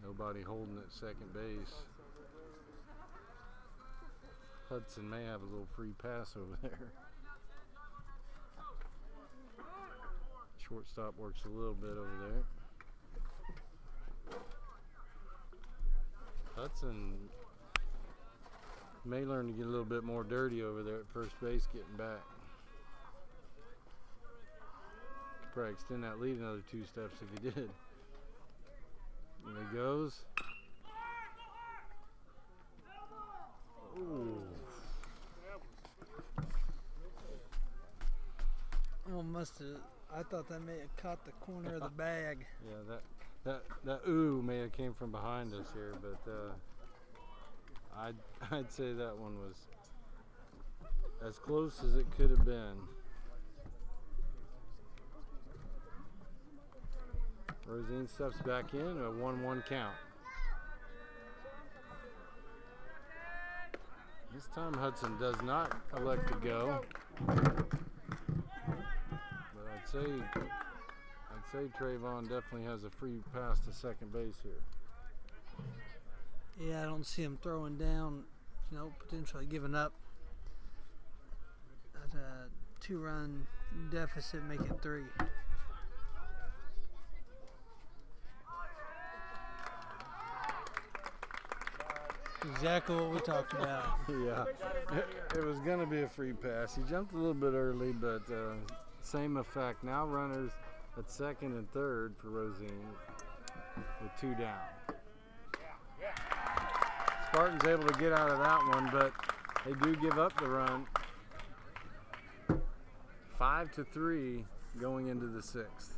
B: Nobody holding at second base. Hudson may have a little free pass over there. Shortstop works a little bit over there. Hudson may learn to get a little bit more dirty over there at first base getting back. Could probably extend that lead another 2 steps if he did. There he goes. Ooh.
A: Almost. I thought that may have caught the corner of the bag.
B: Yeah, that ooh may have came from behind us here, but I'd say that one was as close as it could have been. Rosine steps back in, a 1-1 count. This time Hudson does not elect to go. But I'd say Trayvon definitely has a free pass to second base here.
A: Yeah, I don't see him throwing down, potentially giving up. That's a 2-run deficit, make it 3. Exactly what we talked about.
B: Yeah, it was going to be a free pass. He jumped a little bit early, but same effect. Now runners at second and third for Rosine with 2 down. Spartan's able to get out of that one, but they do give up the run. 5-3 going into the 6th.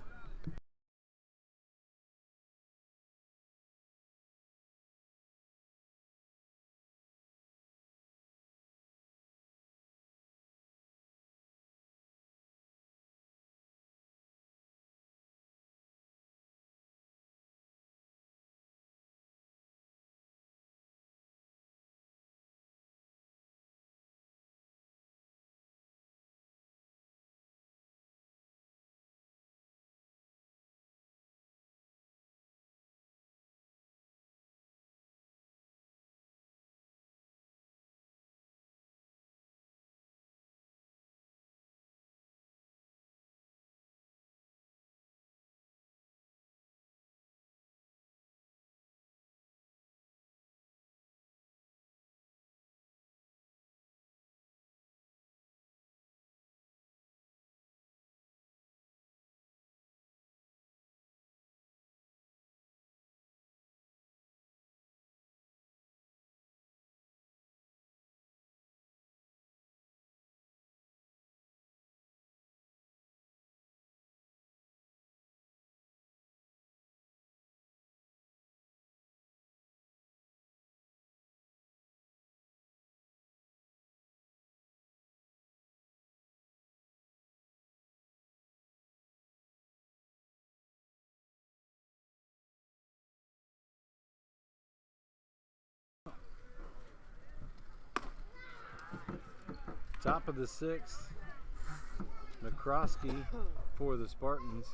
B: Top of the 6th, McCroskey for the Spartans.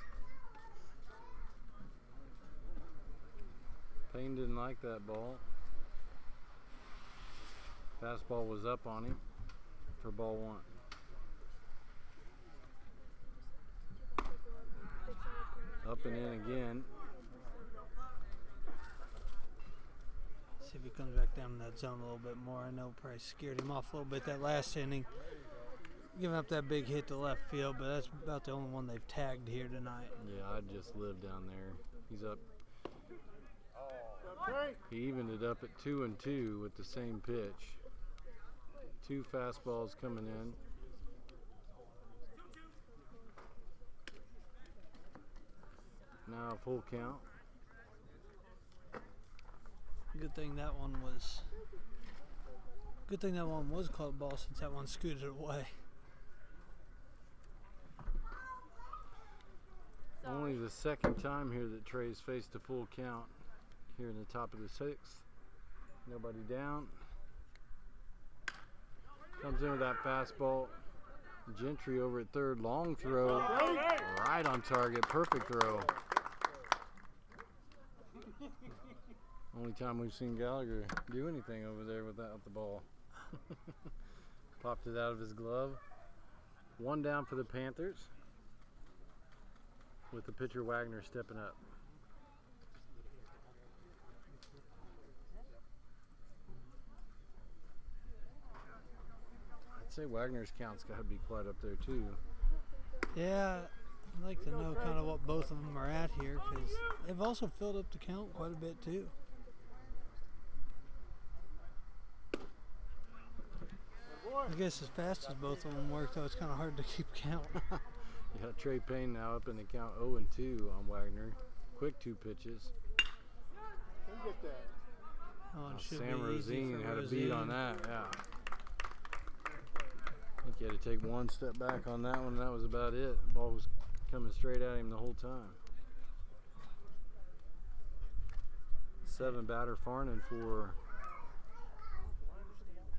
B: Payne didn't like that ball. Fastball was up on him for ball 1. Up and in again.
A: See if he comes back down in that zone a little bit more. I know Price scared him off a little bit that last inning, giving up that big hit to left field, but that's about the only one they've tagged here tonight.
B: Yeah, I just live down there. He's up. He evened it up at 2-2 with the same pitch. 2 fastballs coming in. Now a full count.
A: Good thing that one was called ball since that one scooted away.
B: Only the second time here that Trey's faced a full count here in the top of the 6th. Nobody down. Comes in with that fastball. Gentry over at third, long throw, right on target, perfect throw. Only time we've seen Gallagher do anything over there without the ball. Popped it out of his glove. 1 down for the Panthers, with the pitcher Wagner stepping up. say Wagner's count's got to be quite up there too.
A: Yeah, I'd like to know kind of what both of them are at here, because they've also filled up the count quite a bit too. I guess as fast as both of them work, though, it's kind of hard to keep count.
B: Yeah, Trey Payne now up in the count 0-2 on Wagner. Quick 2 pitches.
C: Come get that.
A: Oh, and should
B: Sam
A: be easy
B: Rosine
A: for
B: had a beat on
A: Rosine.
B: that, yeah. I think he had to take one step back on that one, and that was about it. The ball was coming straight at him the whole time. 7 batter Farnan for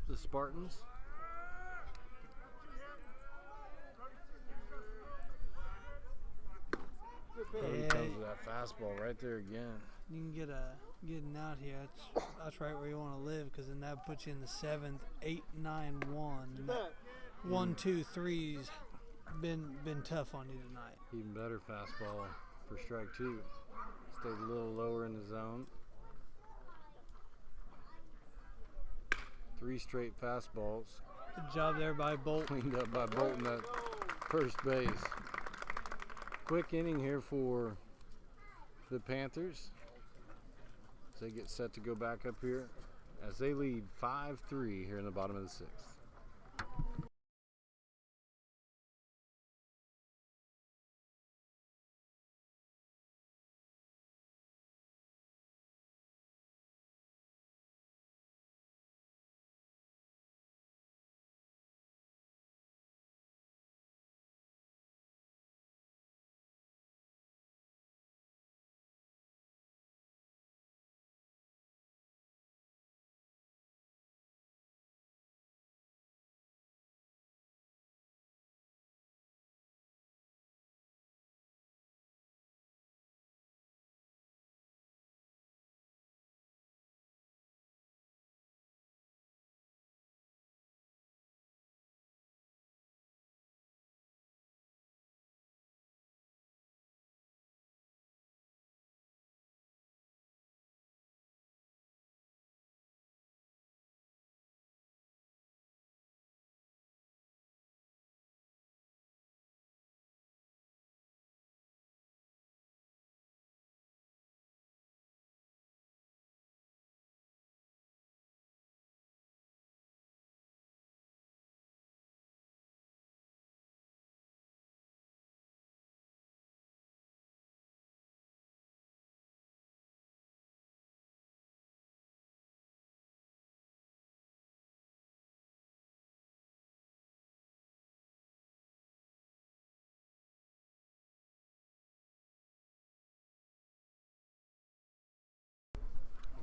B: the Spartans. Oh, he comes with that fastball right there again.
A: You can getting out here. That's right where you want to live, because then that puts you in the 7th, 8, 9, 1. And that 1, 2, 3's been tough on you tonight.
B: Even better fastball for strike 2. Stayed a little lower in the zone. 3 straight fastballs.
A: Good job there by Bolt.
B: Cleaned up by Bolton at first base. Quick inning here for the Panthers as they get set to go back up here as they lead 5-3 here in the bottom of the 6th.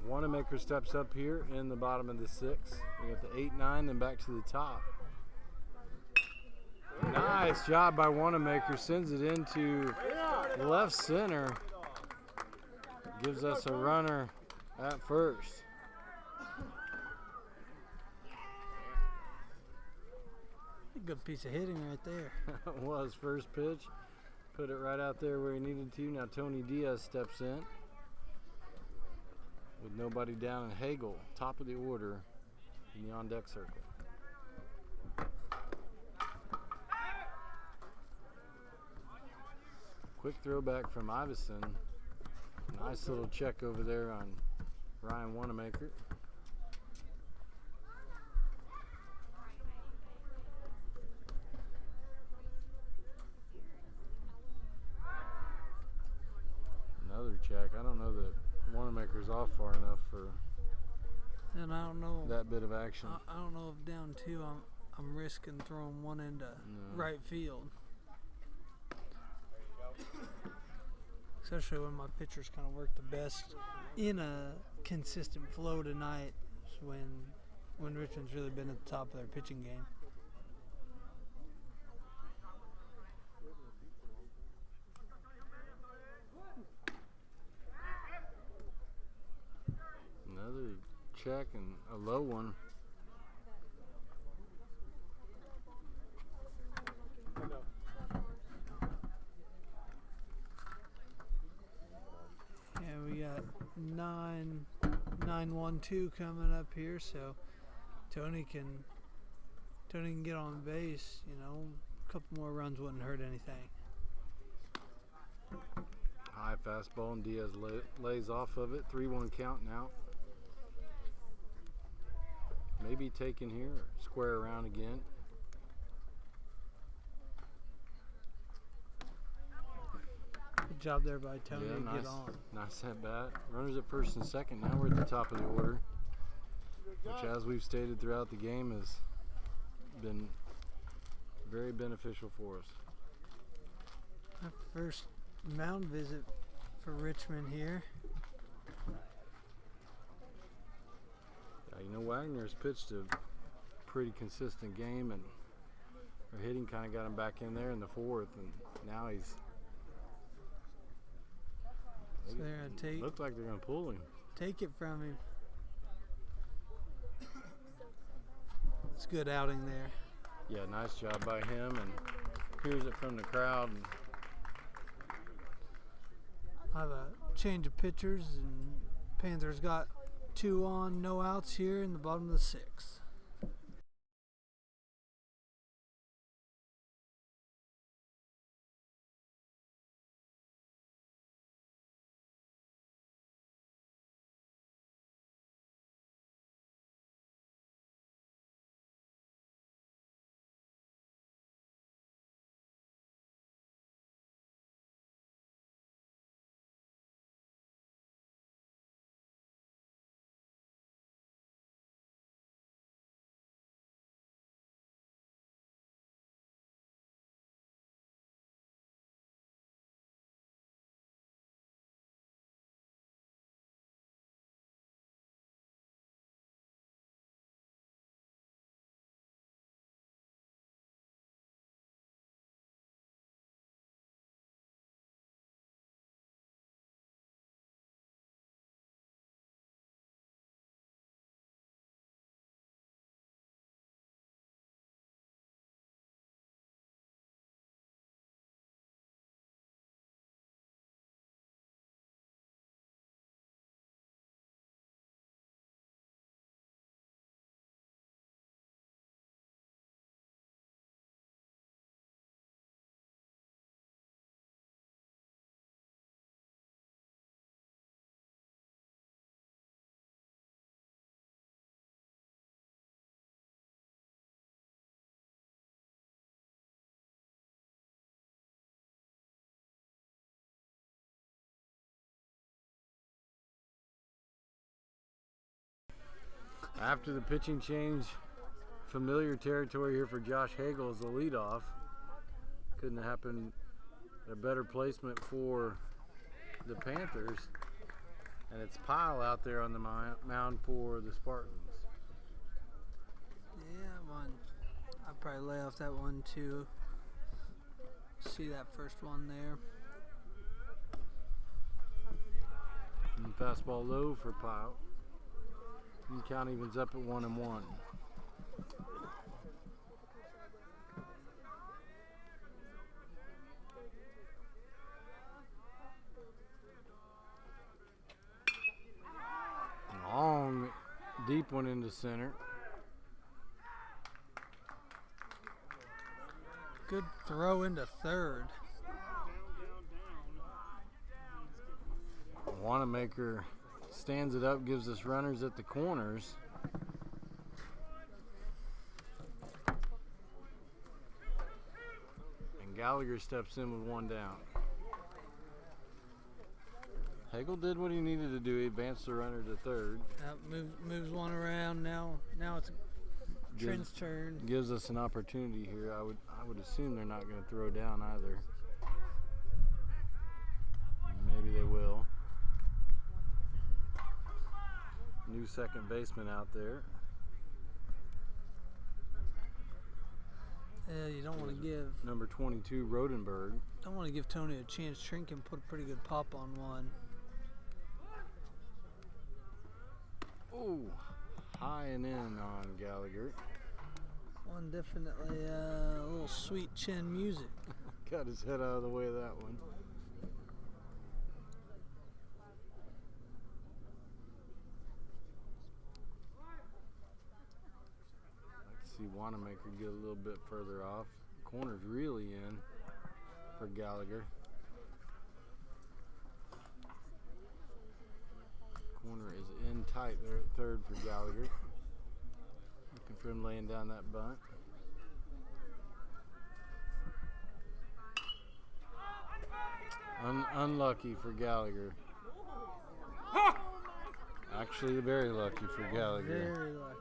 B: Wanamaker steps up here in the bottom of the 6th. We got the 8, 9, then back to the top. Nice job by Wanamaker. Sends it into left center. Gives us a runner at first.
A: A good piece of hitting right there.
B: That was first pitch. Put it right out there where he needed to. Now Tony Diaz steps in. With nobody down, and Hagel, top of the order in the on-deck circle. Quick throwback from Iverson. Nice little check over there on Ryan Wanamaker. Another check. I don't know that Wanamaker's off far enough for
A: And I don't know
B: that bit of action.
A: I don't know if down 2 I'm risking throwing one into right field. Especially when my pitchers kind of work the best in a consistent flow tonight, is when Richmond's really been at the top of their pitching game.
B: Another check and a low one.
A: Yeah, we got 9-1-2 coming up here, so Tony can Tony can get on base, you know, a couple more runs wouldn't hurt anything.
B: High fastball, and Diaz lays off of it. 3-1 count now. Maybe taken here, or square around again.
A: Good job there by Tony
B: Yeah,
A: to
B: nice,
A: get on.
B: nice at bat. Runners at first and second. Now we're at the top of the order, which, as we've stated throughout the game, has been very beneficial for us.
A: Our first mound visit for Richmond here.
B: Yeah, you know, Wagner's pitched a pretty consistent game, and our hitting kind of got him back in there in the fourth, and now he's.
A: So they're going to
B: Looks like they're going to pull him.
A: take it from him. It's a good outing there.
B: Yeah, nice job by him, and hears it from the crowd. And
A: I have a change of pitchers, and Panthers got 2 on, no outs here in the bottom of the 6th.
B: after the pitching change, familiar territory here for Josh Hagel as the leadoff. Couldn't have happened a better placement for the Panthers. And it's Pyle out there on the mound for the Spartans.
A: Yeah, one. I'd probably lay off that one too. See that first one there.
B: And fastball low for Pyle. And count evens up at 1-1. Long, deep one into center.
A: Good throw into third.
B: Wanamaker stands it up, gives us runners at the corners. And Gallagher steps in with one down. Hagel did what he needed to do. He advanced the runner to third.
A: Moves one around. Now it's Trent's turn.
B: Gives us an opportunity here. I would assume they're not going to throw down either. Maybe they will. New second baseman out there.
A: Yeah, you don't want to give
B: Number 22, Rodenberg.
A: Don't want to give Tony a chance. Trent can put a pretty good pop on one.
B: Oh, high and in on Gallagher.
A: One definitely a little sweet chin music.
B: Got his head out of the way of that one. see Wanamaker get a little bit further off. Corner's really in for Gallagher. Corner is in tight there at third for Gallagher. Looking for him laying down that bunt. Unlucky for Gallagher. Actually, very lucky for Gallagher.
A: Very lucky.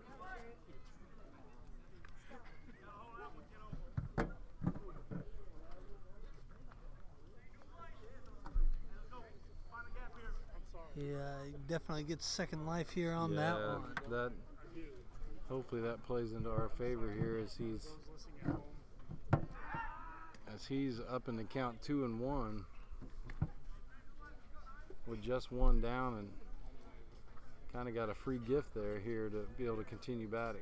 A: Yeah, he definitely gets second life here on that one.
B: Hopefully that plays into our favor here as he's up in the count 2-1 with just one down, and kind of got a free gift there here to be able to continue batting.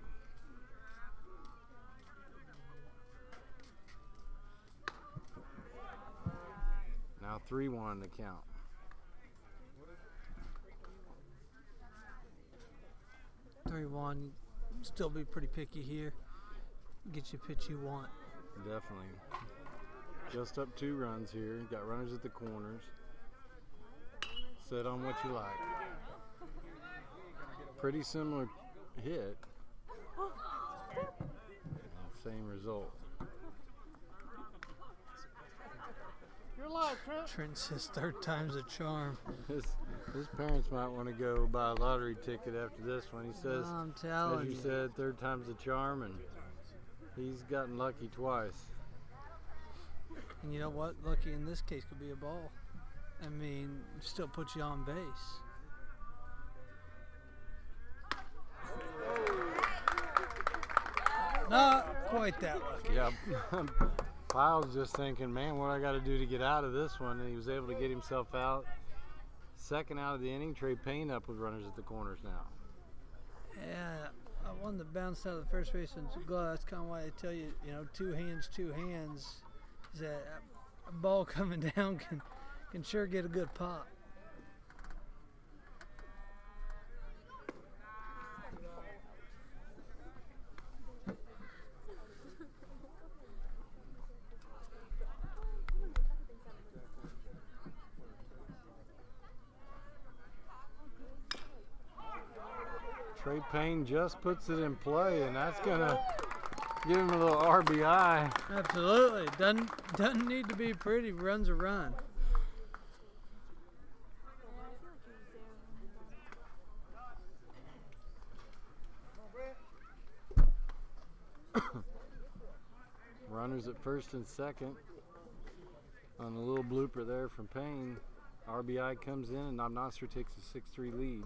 B: Now 3-1 the count.
A: Three-one, still be pretty picky here. Get you pitch you want.
B: Definitely. Just up 2 runs here. Got runners at the corners. Set on what you like. Pretty similar hit. Same result.
C: You're alive, Trent.
A: Trent says third time's a charm.
B: His parents might want to go buy a lottery ticket after this one. He says,
A: I'm telling
B: as you
A: you.
B: said, third time's a charm, and he's gotten lucky twice.
A: And you know what? Lucky in this case could be a ball. I mean, still puts you on base. Not quite that lucky.
B: Yeah. Pyle's just thinking, man, what I got to do to get out of this one, and he was able to get himself out. Second out of the inning. Trey Payne up with runners at the corners now.
A: Yeah, I wanted to bounce out of the first baseman's glove. That's kind of why they tell you, you know, two hands. Is that a ball coming down can sure get a good pop.
B: Trey Payne just puts it in play, and that's gonna give him a little RBI.
A: Absolutely. Doesn't need to be pretty. Run's a run.
B: Runners at first and second. On the little blooper there from Payne, RBI comes in, and Nostra takes a 6-3 lead,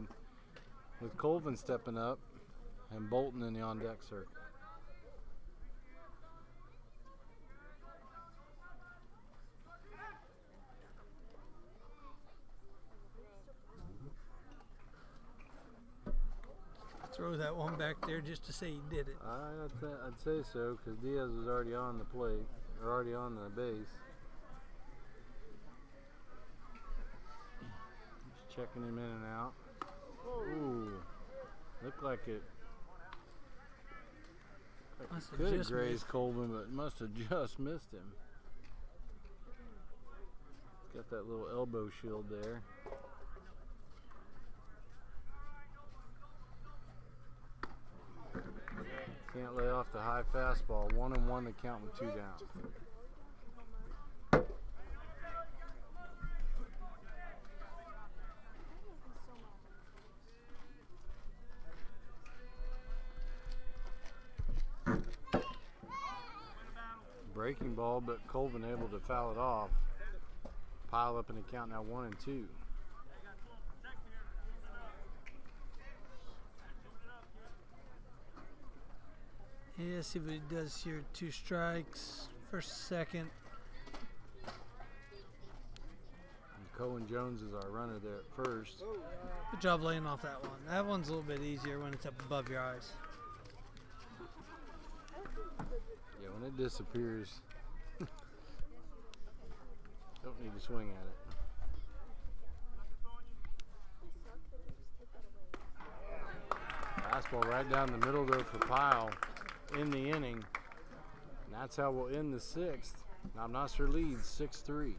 B: with Colvin stepping up and Bolton in the on-deck circle.
A: Throw that one back there just to say he did it.
B: I'd say so, because Diaz was already on the plate, or already on the base. Just checking him in and out. Ooh, looked like it could have grazed Colvin, but must have just missed him. Got that little elbow shield there. Can't lay off the high fastball. 1-1 to count with 2 down. Breaking ball, but Colvin able to foul it off. Pile up in the count now 1-2.
A: Yeah, see what he does here. 2 strikes, first, second.
B: And Cohen Jones is our runner there at first.
A: Good job laying off that one. That one's a little bit easier when it's up above your eyes.
B: Yeah, when it disappears, don't need to swing at it. Fastball right down the middle though for Pyle. in the inning. And that's how we'll end the sixth. Knob-Noster leads 6-3.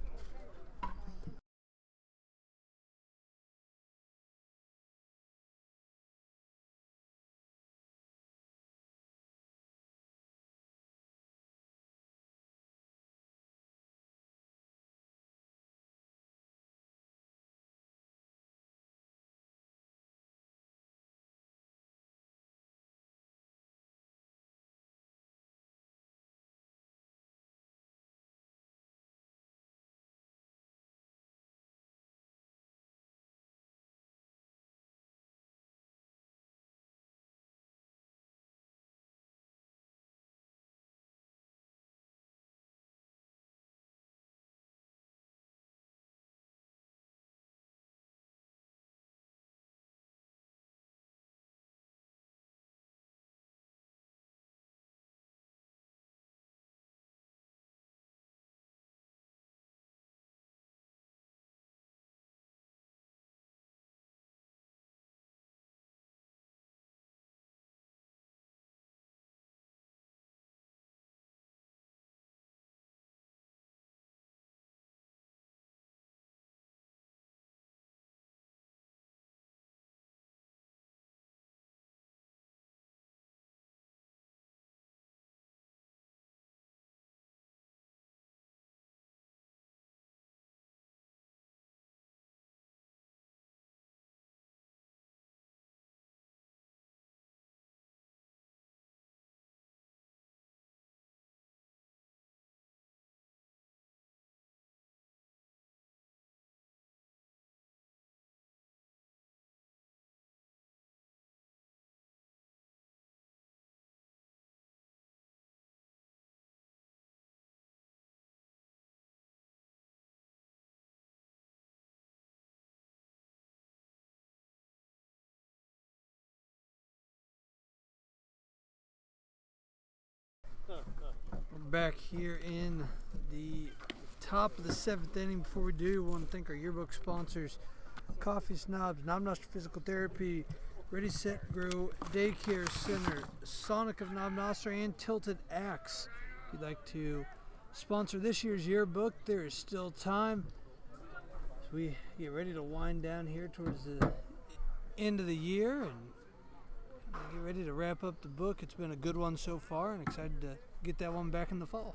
A: We're back here in the top of the seventh inning. Before we do, we want to thank our yearbook sponsors, Coffee Snobs, Knob-Noster Physical Therapy, Ready Set Grow Daycare Center, Sonic of Knob-Noster, and Tilted Axe. If you'd like to sponsor this year's yearbook, there is still time. As we get ready to wind down here towards the end of the year and get ready to wrap up the book. It's been a good one so far, and excited to get that one back in the fall.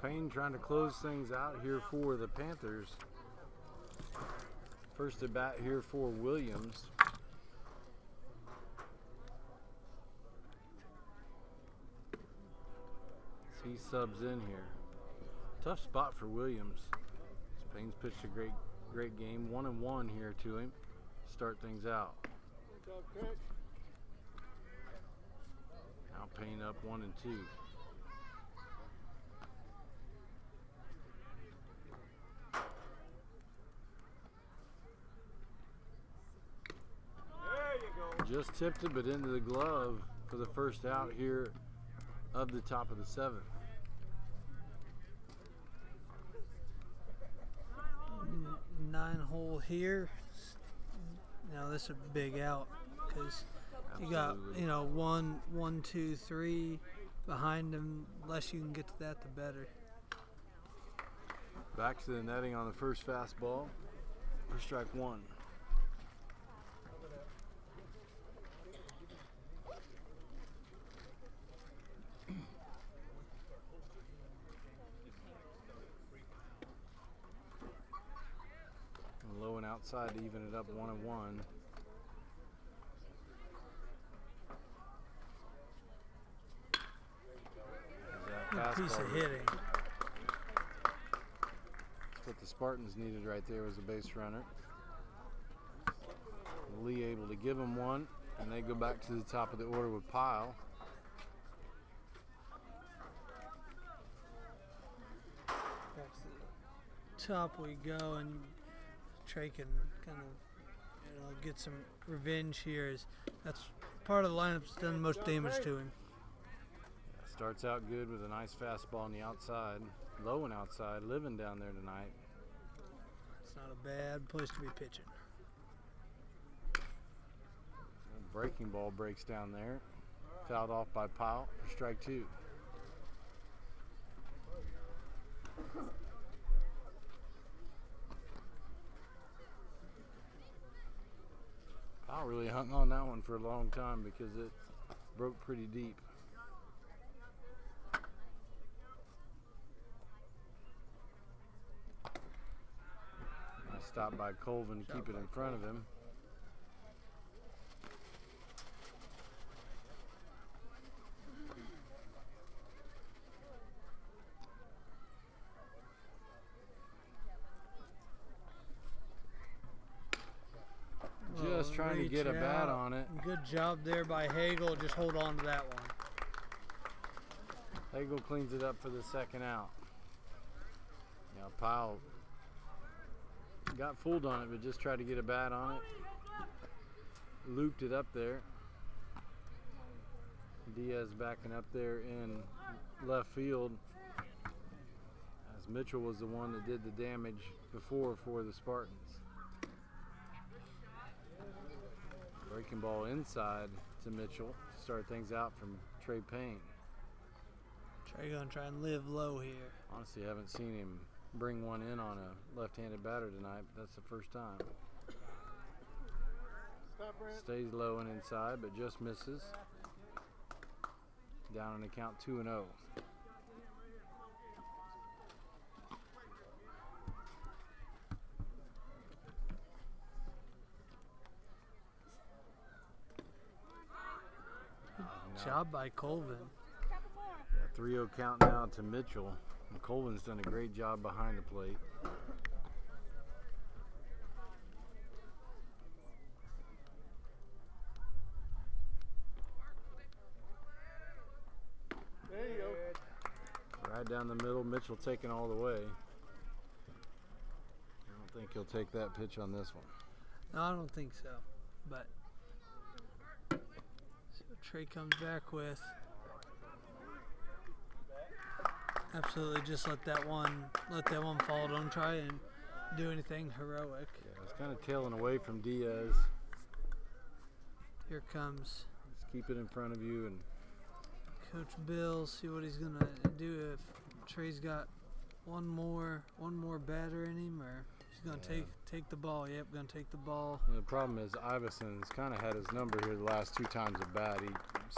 B: Payne trying to close things out here for the Panthers. First at bat here for Williams. He subs in here. Tough spot for Williams. Payne's pitched a great game. 1-1 here to him. Start things out. Now Payne up 1-2. Just tipped it, but into the glove for the first out here of the top of the seventh.
A: Nine hole here. Now this is a big out because you got 1, 2, 3 behind him. The less you can get to that, the better.
B: Back to the netting on the first fastball for strike one. Low and outside to even it up 1-1.
A: Good piece of hitting.
B: That's what the Spartans needed right there, was a base runner. Lee able to give him one, and they go back to the top of the order with Pyle.
A: Back to the top we go, and Trey can kind of get some revenge here. That's part of the lineup that's done the most damage to him.
B: Starts out good with a nice fastball on the outside. Low and outside, living down there tonight.
A: It's not a bad place to be pitching.
B: Breaking ball breaks down there. Fouled off by Powell for strike 2. Powell really hung on that one for a long time because it broke pretty deep. Nice stop by Colvin to keep it in front of him. Just trying to get a bat on it.
A: Good job there by Hagel. Just hold on to that one.
B: Hagel cleans it up for the second out. Now Powell got fooled on it, but just tried to get a bat on it. Looped it up there. Diaz backing up there in left field, as Mitchell was the one that did the damage before for the Spartans. Breaking ball inside to Mitchell to start things out from Trey Payne.
A: Trey gonna try and live low here.
B: Honestly, haven't seen him bring one in on a left-handed batter tonight, but that's the first time.
C: Stop, Brent.
B: Stays low and inside, but just misses. Down in the count 2-0.
A: Job by Colvin.
B: Yeah, 3-0 count now to Mitchell. And Colvin's done a great job behind the plate.
C: There you go.
B: Right down the middle, Mitchell taking all the way. I don't think he'll take that pitch on this one.
A: No, I don't think so. But see what Trey comes back with. Absolutely, just let that one fall. Don't try and do anything heroic.
B: Yeah, it's kind of tailing away from Diaz.
A: Here comes
B: Just keep it in front of you and
A: Coach Bill. See what he's gonna do. If Trey's got one more batter in him, or he's gonna take the ball. Yep, gonna take the ball.
B: the problem is Iveson's kind of had his number here the last 2 times at bat. He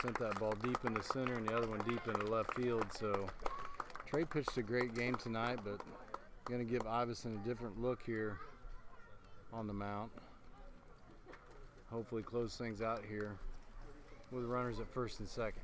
B: sent that ball deep into center and the other one deep into left field. So Trey pitched a great game tonight, but going to give Iveson a different look here on the mound. Hopefully close things out here with runners at first and second.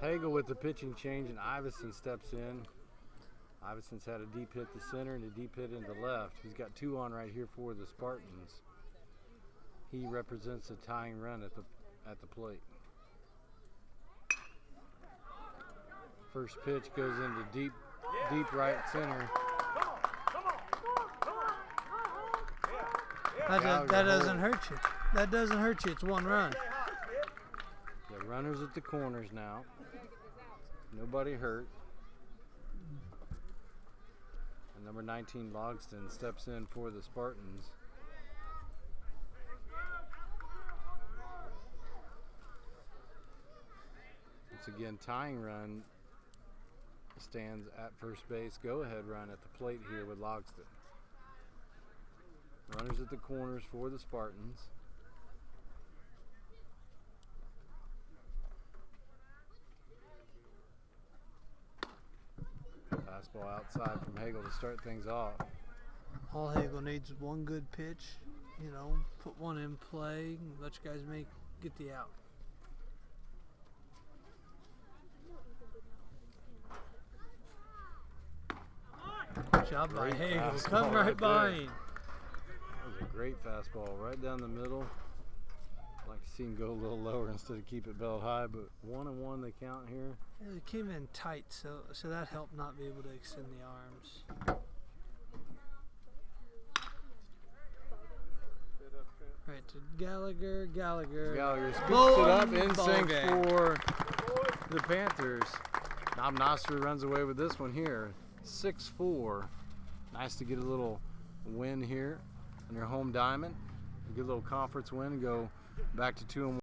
B: Hagel with the pitching change, and Iverson steps in. Iverson's had a deep hit to center and a deep hit into left. He's got 2 on right here for the Spartans. He represents a tying run at the plate. First pitch goes into deep right center.
A: That doesn't hurt you. That doesn't hurt you. It's 1 run.
B: The runners at the corners now. Nobody hurt. And number 19, Logston, steps in for the Spartans. Once again, tying run stands at first base. Go ahead run at the plate here with Logston. Runners at the corners for the Spartans. Fastball outside from Hagel to start things off.
A: All Hagel needs is 1 good pitch. You know, put 1 in play, and let you guys get the out. Good job by
B: Great
A: Hagel.
B: fastball
A: Come right by
B: there.
A: him.
B: That was a great fastball right down the middle. I'd like to see him go a little lower instead of keep it belt high, but 1-1 they count here.
A: Yeah, it came in tight, so that helped not be able to extend the arms. Right to Gallagher.
B: Gallagher scoops
A: Boom!
B: it up in
A: Ball
B: sync
A: game.
B: for the Panthers. Knob Nostra runs away with this one here. 6-4. Nice to get a little win here on your home diamond. A good little conference win and go back to 2-1.